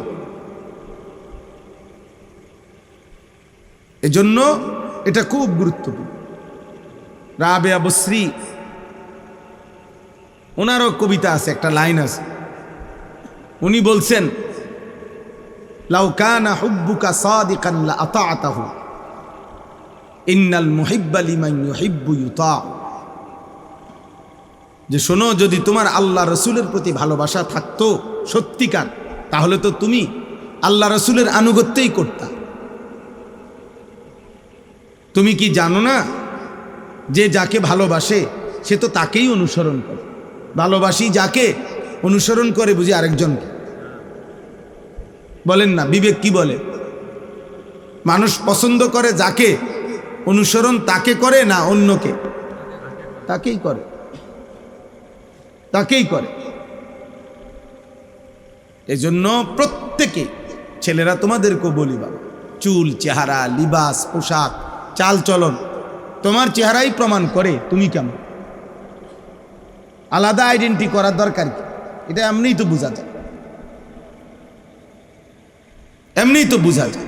এজন্য এটা খুব গুরুত্বপূর্ণ। রাবেয়া বসরি ওনারও কবিতা আছে, একটা লাইন আছে, উনি বলছেন, লাউ কানা হুব্বুকা সাদিকান লা আতা'তাহু ইন্নাল মুহিব্বা লিমান ইউহিব্বু ইউতা। যে শোনো, যদি তোমার আল্লাহ রসুলের প্রতি ভালোবাসা থাকতো সত্যিকার, তাহলে তো তুমি আল্লাহ রসুলের আনুগত্যই করতা। তুমি কি জানো না যে যাকে ভালোবাসে সে তো তাকেই অনুসরণ করে? ভালোবাসি যাকে, অনুসরণ করে বুঝি আরেকজনকে। বলেন না, বিবেক কি বলে? মানুষ পছন্দ করে যাকে, অনুসরণ তাকে করে না অন্যকে? তাকেই করে, তাকেই করে। এজন্য প্রত্যেকে, ছেলেরা তোমাদেরকেও বলি বাবা, চুল, চেহারা, লিবাস, পোশাক, চাল চলন, তোমার চেহারাই প্রমাণ করে তুমি কেমন। আলাদা আইডেন্টি করার দরকার কি? এটা এমনিই তো বোঝা যায়, এমনিই তো বোঝা যায়।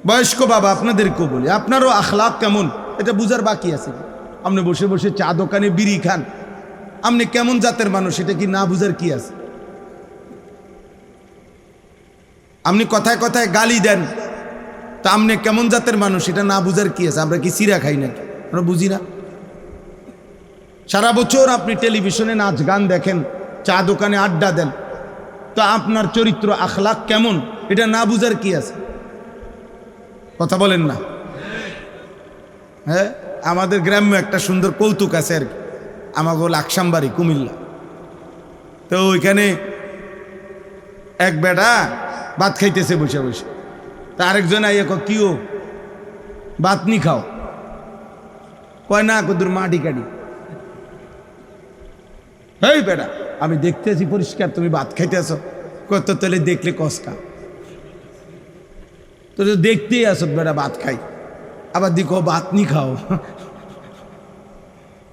বয়স্ক বাবা আপনাদেরকেও বলি, আপনারও আখলাক কেমন এটা বুঝার বাকি আছে। আপনি বসে বসে চা দোকানে বিড়ি খান, আপনি কেমন জাতের মানুষ এটা কি না বুঝার কি আছে? আপনি কথায় কথায় গালি দেন, তা আপনি কেমন জাতের মানুষ এটা না বুঝার কি আছে? আমরা কি চিরা খাই নাকি? আমরা বুঝি না? সারা বছর আপনি টেলিভিশনে নাচ গান দেখেন, চা দোকানে আড্ডা দেন, তা আপনার চরিত্র আখলাক কেমন এটা না বুঝার কি আছে? কথা বলেন না? হ্যাঁ, আমাদের গ্রাম্য একটা সুন্দর কৌতুক আছে আর কি, আমাকে লাকসামবাড়ি কুমিল্লা। তো ওইখানে এক বেটা ভাত খাইতেছে বসে বসে, তা আরেকজন আইয়া কিও ভাত নি খাও? কয় না, কদুর মাটি কাটি। এই বেটা, আমি দেখতেছি পরিষ্কার তুমি ভাত খাইতেছ। কত তাহলে দেখলে কসকা, তো দেখতেই আসো বেটা ভাত খাই, আবার দেখো ভাত নি খাও।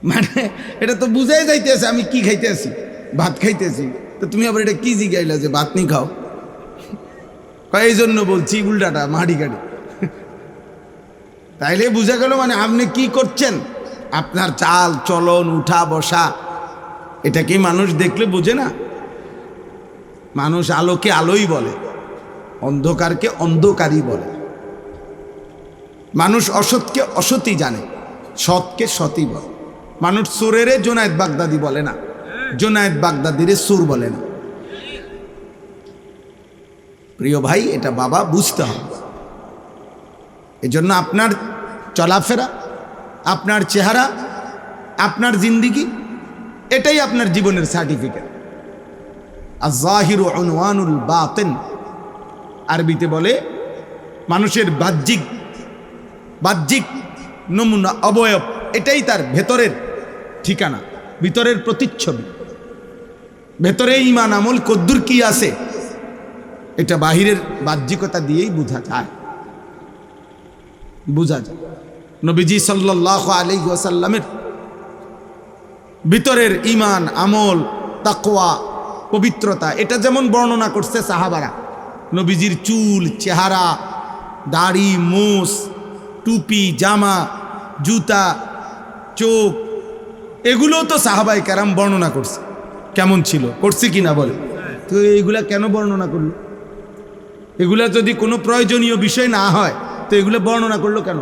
মানে এটা তো বুঝাই যাইতেছে আমি কি খাইতেছি, ভাত খাইতেছি। তো তুমি আবার এটা কি জিগাইলা যে ভাত নি খাও? এই জন্য বলছি উল্টাটা মাটি কাটি। তাইলে বুঝা গেল মানে আপনি কি করছেন, আপনার চাল চলন, উঠা বসা, এটা কি মানুষ দেখলে বোঝে না? মানুষ আলোকে আলোই বলে, অন্ধকারকে অন্ধকারই বলে। মানুষ অসৎকে অসৎই জানে, সৎকে সৎই বলে। মানুষ চোরেরে জোনায়েদ বাগদাদি বলে না, জোনায়েদ বাগদাদিরে চোর বলে না। প্রিয় ভাই, এটা বাবা বুঝতে হবে। এজন্য আপনার চলাফেরা, আপনার চেহারা, আপনার জিন্দিগি, এটাই আপনার জীবনের সার্টিফিকেট। আয-যাহিরু উনওয়ানুল বাতিন, আরবিতে বলে মানুষের বাহ্যিক নমুনা, অবয়ব, এটাই তার ভেতরের ঠিকানা, ভিতরের প্রতিচ্ছবি। ভেতরে ঈমান আমল কদ্দুর কি আছে এটা বাহিরের বাহ্যিকতা দিয়েই বোঝা যায়। নবীজি সাল্লাল্লাহু আলাইহি ওয়াসাল্লামের ভিতরের ঈমান আমল, তাকওয়া, পবিত্রতা, এটা যেমন বর্ণনা করছে সাহাবারা, নবীজির চুল, চেহারা, দাড়ি, মোষ, টুপি, জামা, জুতা, চোখ, এগুলো তো সাহাবায়ে কেরাম বর্ণনা করছে কেমন ছিল, করছে কিনা বলে। তো এইগুলা কেন বর্ণনা করলো? এগুলা যদি কোনো প্রয়োজনীয় বিষয় না হয় তো এগুলো বর্ণনা করলো কেন?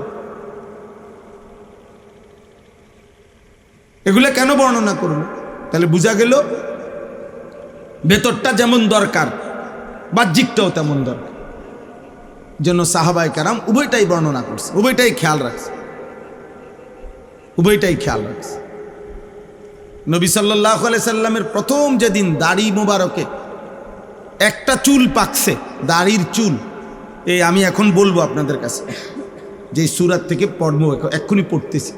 এগুলা কেন বর্ণনা করলো? তাহলে বোঝা গেল ভেতরটা যেমন দরকার বাহ্যিকটাও তেমন দরকার। জন্য সাহাবায়ে কেরাম উভয়টাই বর্ণনা করছে, উভয়টাই খেয়াল রাখছে, উভয়টাই খেয়াল রাখছে। নবী সাল্লাল্লাহু আলাইহি সাল্লামের প্রথম যেদিন দাড়ি মোবারকে একটা চুল পাকছে, দাড়ির চুল, এই আমি এখন বলবো আপনাদের কাছে, যে সূরা থেকে পড়বো, এক্ষুনি পড়তেছি।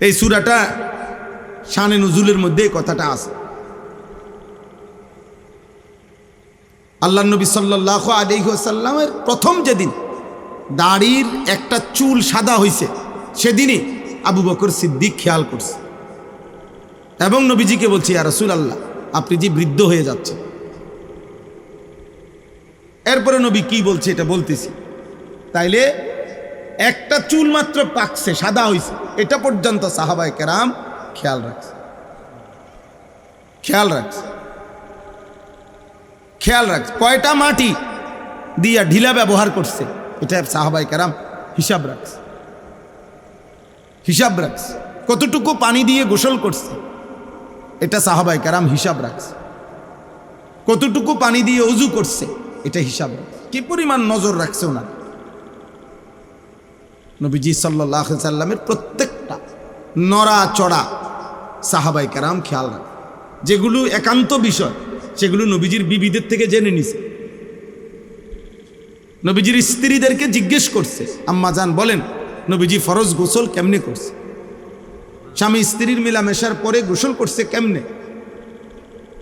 এই সূরাটা শানে নুজুলের মধ্যে এই কথাটা আছে। আল্লাহর নবী সাল্লাল্লাহু আলাইহি ওয়াসাল্লামের প্রথম যেদিন দাড়ির একটা চুল সাদা হয়েছে, সেদিনই আবু বকর সিদ্দিক খেয়াল করছে এবং নবীজিকে বলছে, ইয়া রাসূলুল্লাহ, আপনি যে বৃদ্ধ হয়ে যাচ্ছেন। এরপরে নবী কি বলছে এটা বলতেছি। তাইলে একটা চুল মাত্র পাকছে, সাদা হয়েছে, এটা পর্যন্ত সাহাবায়ে কেরাম খেয়াল রাখছে, খেয়াল রাখছে, খেয়াল রাখছে। কয়টা মাটি দিয়া ঢিলা ব্যবহার করছে, এটা সাহাবায়ে কেরাম হিসাব রাখছে, হিসাব রাখছে। কতটুকু পানি দিয়ে গোসল করছে, এটা সাহাবায়ে কেরাম হিসাব রাখছে। কতটুকু পানি দিয়ে ওযু করছে, এটা হিসাব রাখছে। কি পরিমাণ নজর রাখছে ওনার। নবীজি সাল্লাল্লাহু আলাইহি সাল্লামের প্রত্যেকটা নড়াচড়া সাহাবায়ে কেরাম খেয়াল রাখে। যেগুলো একান্ত বিষয় সেগুলো নবীজির বিবিদের থেকে জেনে নিছে। নবীজির স্ত্রীদেরকে জিজ্ঞেস করছে, আম্মা জান বলেন নবীজি ফরজ গোসল কেমনে করছে, স্বামী স্ত্রীর মিলামেশার পরে গোসল করছে কেমনে।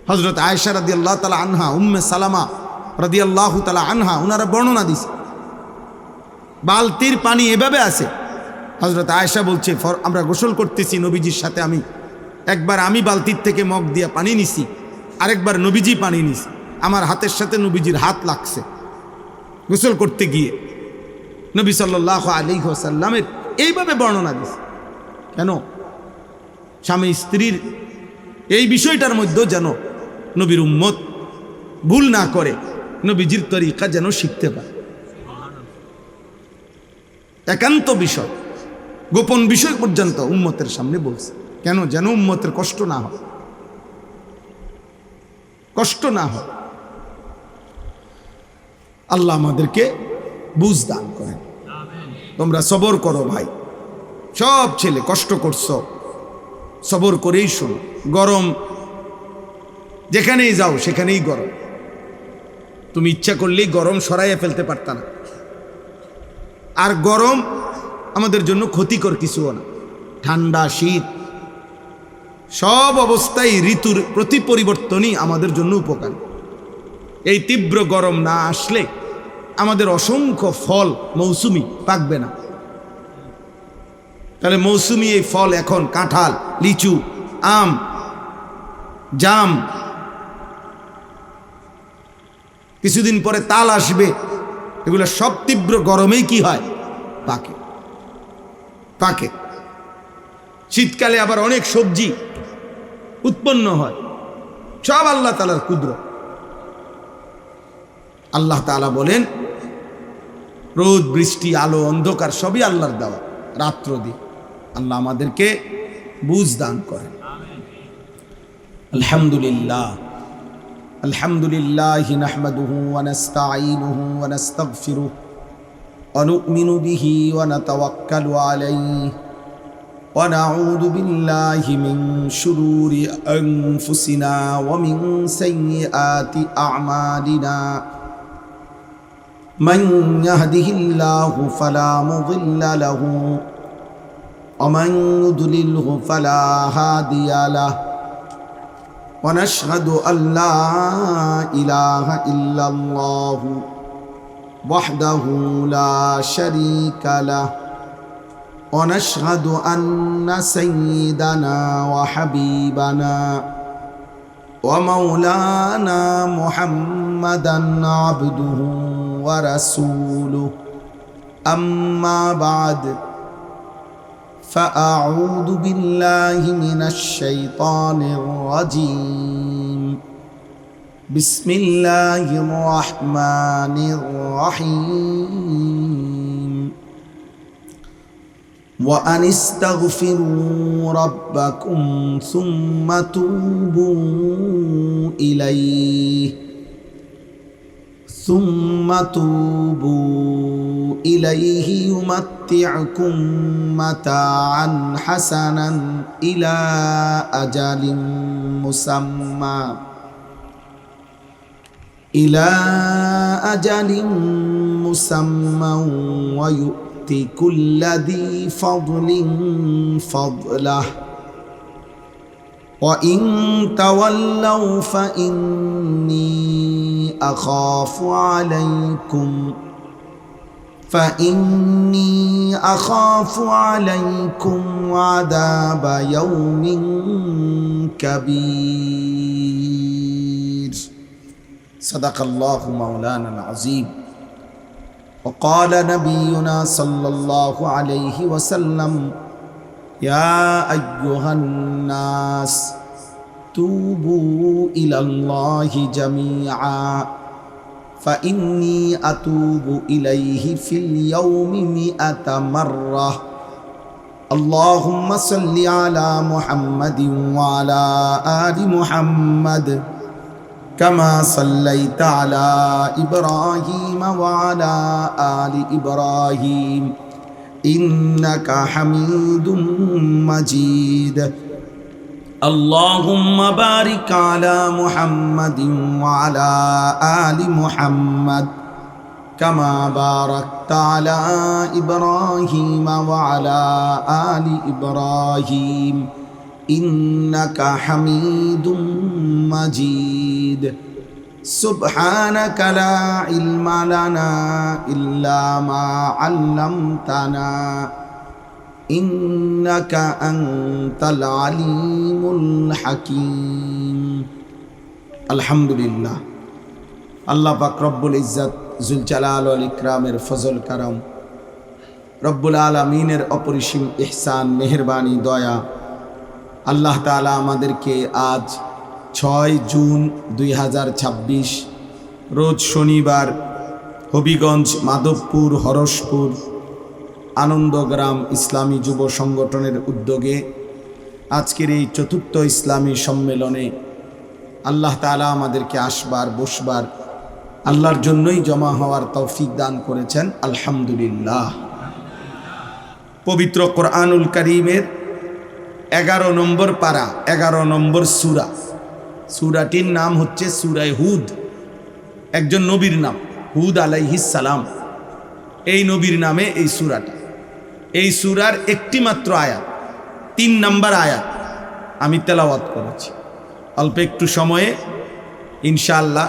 হযরত আয়েশা রাদিয়াল্লাহু তাআলা আনহা, উম্মে সালামা রাদিয়াল্লাহু তাআলা আনহা, ওনারা বর্ণনা দিছে। বালতির পানি এভাবে আছে, হযরত আয়েশা বলছে আমরা গোসল করতেছি নবীজির সাথে, একবার আমি বালতির থেকে মগ দিয়া পানি নিছি, আরেকবার নবীজি পানি নিছে, আমার হাতের সাথে নবীজির হাত লাগছে গোসল করতে গিয়ে। নবী সাল্লাল্লাহু আলাইহি ওয়াসাল্লামের এইভাবে বর্ণনা দিছে। কেন? স্বামী স্ত্রীর এই বিষয়টার মধ্যে যেন নবীর উম্মত ভুল না করে, নবীজির তরিকা যেন শিখতে পারে। একান্ত বিষয়, গোপন বিষয় পর্যন্ত উম্মতের সামনে বলছে। কেন? যেন উম্মতের কষ্ট না হয়, কষ্ট না হয়। আল্লাহ আমাদেরকে বুঝ দান করেন। তোমরা সবর করো ভাই, সব ছেলে কষ্ট করছো, সবর করেই শোনো। গরম যেখানেই যাও সেখানেই গরম, তুমি ইচ্ছা করলেই গরম সরাইয়া ফেলতে পারতা না। আর গরম আমাদের জন্য ক্ষতিকর কিছুও না। ঠান্ডা শীত সব অবস্থায় ঋতুর প্রতি পরিবর্তনই আমাদের জন্য উপকার। এই তীব্র গরম না আসলে আমাদের অসংখ্য ফল মৌসুমি পাকবে না। তাহলে মৌসুমি এই ফল এখন কাঁঠাল, লিচু, আম, জাম, কিছুদিন পরে তাল আসবে, এগুলো সব তীব্র গরমেই কি হয়? পাকে, পাকে। শীতকালে আবার অনেক সবজি উৎপন্ন হয়, সব আল্লাহ তাআলার কুদরত। আল্লাহ তাআলা বলেন রোদ, বৃষ্টি, আলো, অন্ধকার সবই আল্লাহর দেওয়া, রাত্র দিন। আল্লাহ আমাদেরকে বুঝ দান করেন। আলহামদুলিল্লাহ, আলহামদুলিল্লাহ নাহমাদুহু ওয়া নাস্তাঈনুহু ওয়া নাস্তাগফিরুহু ওয়া নু'মিনু বিহি ওয়া নাতাওয়াক্কালু আলাইহি ওয়া নাউযু বিল্লাহি মিন শুরুরি আনফুসিনা ওয়া মিন সাইয়্যাতি আ'মালিনা। من يهده الله فلا مضل له ومن يضلله فلا هادي له ونشهد أن لا إله إلا الله وحده لا شريك له ونشهد أن سيدنا وحبيبنا ومولانا محمدا عبده ورسوله أما بعد فأعوذ بالله من الشيطان الرجيم بسم الله الرحمن الرحيم وأن استغفروا ربكم ثم توبوا إليه يمتعكم متاعا حسنا إلى أجل مسمى ويؤتي كل ذي فضل فضله وإن تولوا فإني أخاف عليكم عذاب يوم كبير صدق الله مولانا العظيم وقال نبينا صلى الله عليه وسلم يا أيها الناس توبوا إلى الله جميعا فإني أتوب إليه في اليوم 100 مرة اللهم صل على محمد وعلى آل محمد كما صليت على إبراهيم وعلى آل إبراهيم إنك حميد مجيد اللهم بارك على محمد وعلى آل محمد كما باركت على إبراهيم وعلى آل إبراهيم إنك حميد مجيد سبحانك لا علم لنا إلا ما علمتنا إنك أنت العليم الحكيم الحمد لله আল্লাহ পাক রব্বুল ইজ্জত জুল জালাল ওয়াল ইকরামের ফজল করম রব্বুল আলামিনের অপরিসীম ইহসান মেহেরবানি দয়া আল্লাহ তাআলা আমাদেরকে আজ 6 জুন 2026 রোজ শনিবার হবিগঞ্জ মাধবপুর হরসপুর আনন্দগ্রাম ইসলামী যুব সংগঠনের উদ্যোগে আজকের এই চতুর্থ ইসলামী সম্মেলনে আল্লাহ তাআলা আমাদেরকে আসবার বসবার আল্লাহর জন্যই জমা হওয়ার তৌফিক দান করেছেন আলহামদুলিল্লাহ। পবিত্র কোরআনুল কারীমের 11 নম্বর পারা 11 নম্বর সূরা, সূরাটির নাম হচ্ছে সূরা হুদ। একজন নবীর নাম হুদ আলাইহিস সালাম, এই নবীর নামে এই সূরাটা। এই সূরার একটি মাত্র আয়াত 3 নম্বর আয়াত আমি তেলাওয়াত করেছি। অল্প একটু সময়ে ইনশাআল্লাহ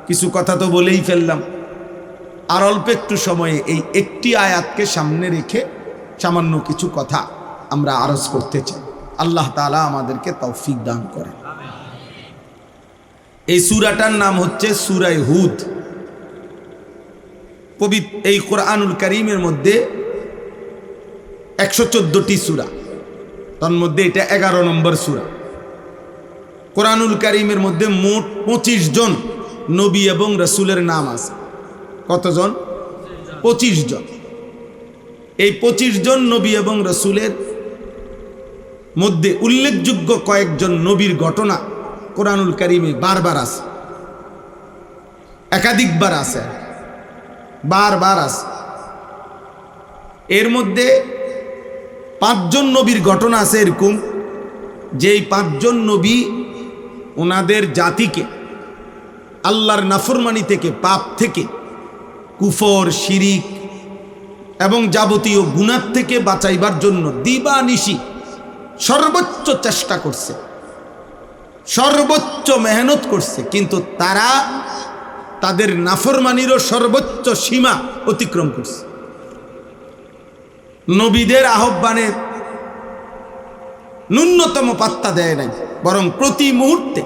কিছু কথা তো বলেই ফেললাম, আর অল্প একটু সময়ে এই একটি আয়াতকে সামনে রেখে সামান্য কিছু কথা আমরা আরজ করতে চাই। আল্লাহ তাআলা আমাদেরকে তৌফিক দান করেন। এই সূরাটার নাম হচ্ছে সূরা হুদ। এই কোরআনুল কারীমের মধ্যে 114টি সূরা, তার মধ্যে এটা 11 নম্বর সূরা। কোরআনুল কারীমের মধ্যে মোট 25 জন নবী এবং রাসূলের নাম আছে। কতজন? 25 জন। এই 25 জন নবী এবং রাসূলের মধ্যে উল্লেখযোগ্য কয়েকজন নবীর ঘটনা কোরআনুল কারীমে বারবার আছে, একাধিকবার আছে, বারবার আছে। এর মধ্যে 5 জন নবীর ঘটনা আছে এরকম, যেই 5 জন নবী ওনাদের জাতিকে আল্লাহর নাফরমানি থেকে, পাপ থেকে, কুফর শিরিক এবং যাবতীয় গুনাহ থেকে বাঁচাইবার জন্য দিবানিশি সর্বোচ্চ চেষ্টা করছে, সর্বোচ্চ মেহনত করছে, কিন্তু তারা তাদের নাফরমানিরও সর্বোচ্চ সীমা অতিক্রম করছে। নবীদের আহ্বানের ন্যূনতম পাত্তা দেয় নাই, বরং প্রতি মুহূর্তে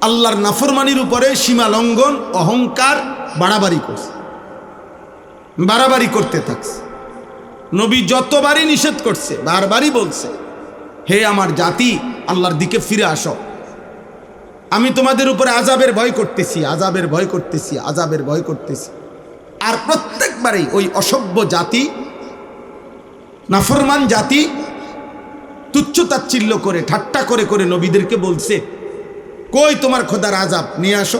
আল্লাহর নাফরমানির উপরে সীমা লঙ্ঘন, অহংকার বাড়াবাড়ি করছে, বাড়াবাড়ি করতে থাকছে। নবী যতবারই নিষেধ করছে, বারবারই বলছে, হে আমার জাতি, আল্লাহর দিকে ফিরে আসো, আমি তোমাদের উপরে আযাবের ভয় করতেছি, আযাবের ভয় করতেছি, আযাবের ভয় করতেছি। আর প্রত্যেকবারেই ওই অসভ্য জাতি, নাফরমান জাতি তুচ্ছ তাচ্ছিল্য করে, ঠাট্টা করে করে নবীদেরকে বলছে, কই তোমার খোদার আযাব, নিয়ে আসো,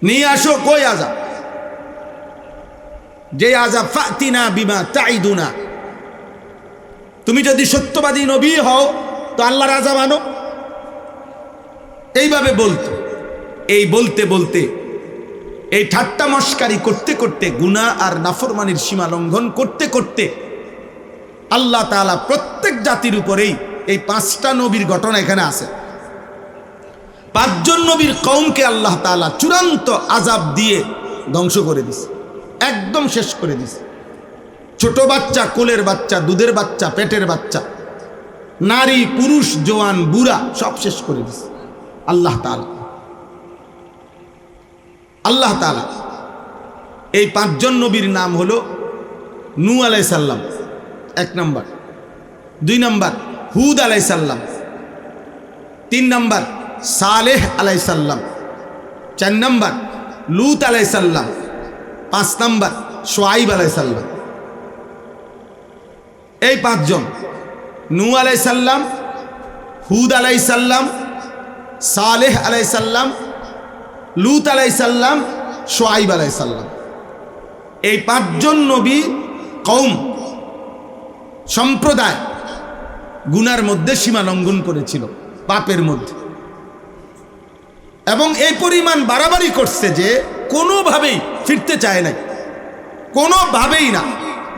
নিয়ে আসো, কই আযাব, যে আযাব, ফাতিনা বিমা তাইদুনা, তুমি যদি সত্যবাদী নবী হও তো আল্লাহর আযাব আনো। এইভাবে বলতো। এই বলতে বলতে, এই ঠাট্টা মস্কারি করতে করতে, গুনাহ আর নাফরমানির সীমা লঙ্ঘন করতে করতে আল্লাহ তাআলা প্রত্যেক জাতির উপরেই এই 5টা নবীর ঘটনা এখানে আছে। 5 জন নবীর কওমকে আল্লাহ তাআলা চূড়ান্ত আযাব দিয়ে ধ্বংস করে দিছে, একদম শেষ করে দিছে। ছোট বাচ্চা, কোলের বাচ্চা, দুধের বাচ্চা, পেটের বাচ্চা, নারী, পুরুষ, জওয়ান, বুড়া, সব শেষ করে দিছে আল্লাহ তাআলা। আল্লাহ তাআলা এই 5 জন নবীর নাম হলো নূহ আলাইহিস সালাম 1 নাম্বার, 2 নাম্বার হুদ আলাইহিস সালাম, 3 নাম্বার সালেহ আলাইহিস সালাম, 4 নাম্বার লূত আলাইহিস সালাম, 5 নাম্বার শুআইব আলাইহিস সালাম। এই 5 জন, নূহ আলাইহিস সালাম, হুদ আলাইহিস সালাম, সালেহ আলাইহিস সালাম, লূত আলাইহিস সালাম, শুআইব আলাইহিস সালাম, এই 5 জন নবী কওম সম্প্রদায় গুনার মধ্যে সীমা লঙ্ঘন করেছিল, পাপের মধ্যে, এবং এই পরিমাণ বাড়াবাড়ি করছে যে কোনোভাবেই ফিরতে চায় নাই, কোনোভাবেই না,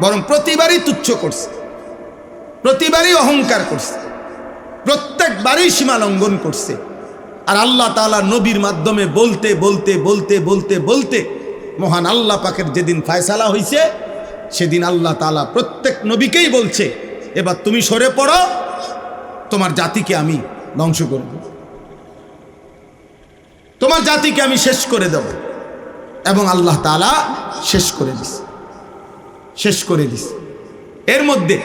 বরং প্রতিবারই তুচ্ছ করছে, প্রতিবারই অহংকার করছে, প্রত্যেকবারই সীমা লঙ্ঘন করছে। আর আল্লাহ তাআলা নবীর মাধ্যমে বলতে বলতে বলতে বলতে বলতে মহান আল্লাহ পাকের যেদিন ফয়সালা হয়েছে, সেদিন আল্লাহ তাআলা প্রত্যেক নবীকেই বলছে, এবার তুমি সরে পড়ো, তোমার জাতিকে আমি ধ্বংস করব, তোমার জাতিকে আমি শেষ করে দেব। এবং আল্লাহ তাআলা শেষ করে দিছে, শেষ করে দিছে। এর মধ্যে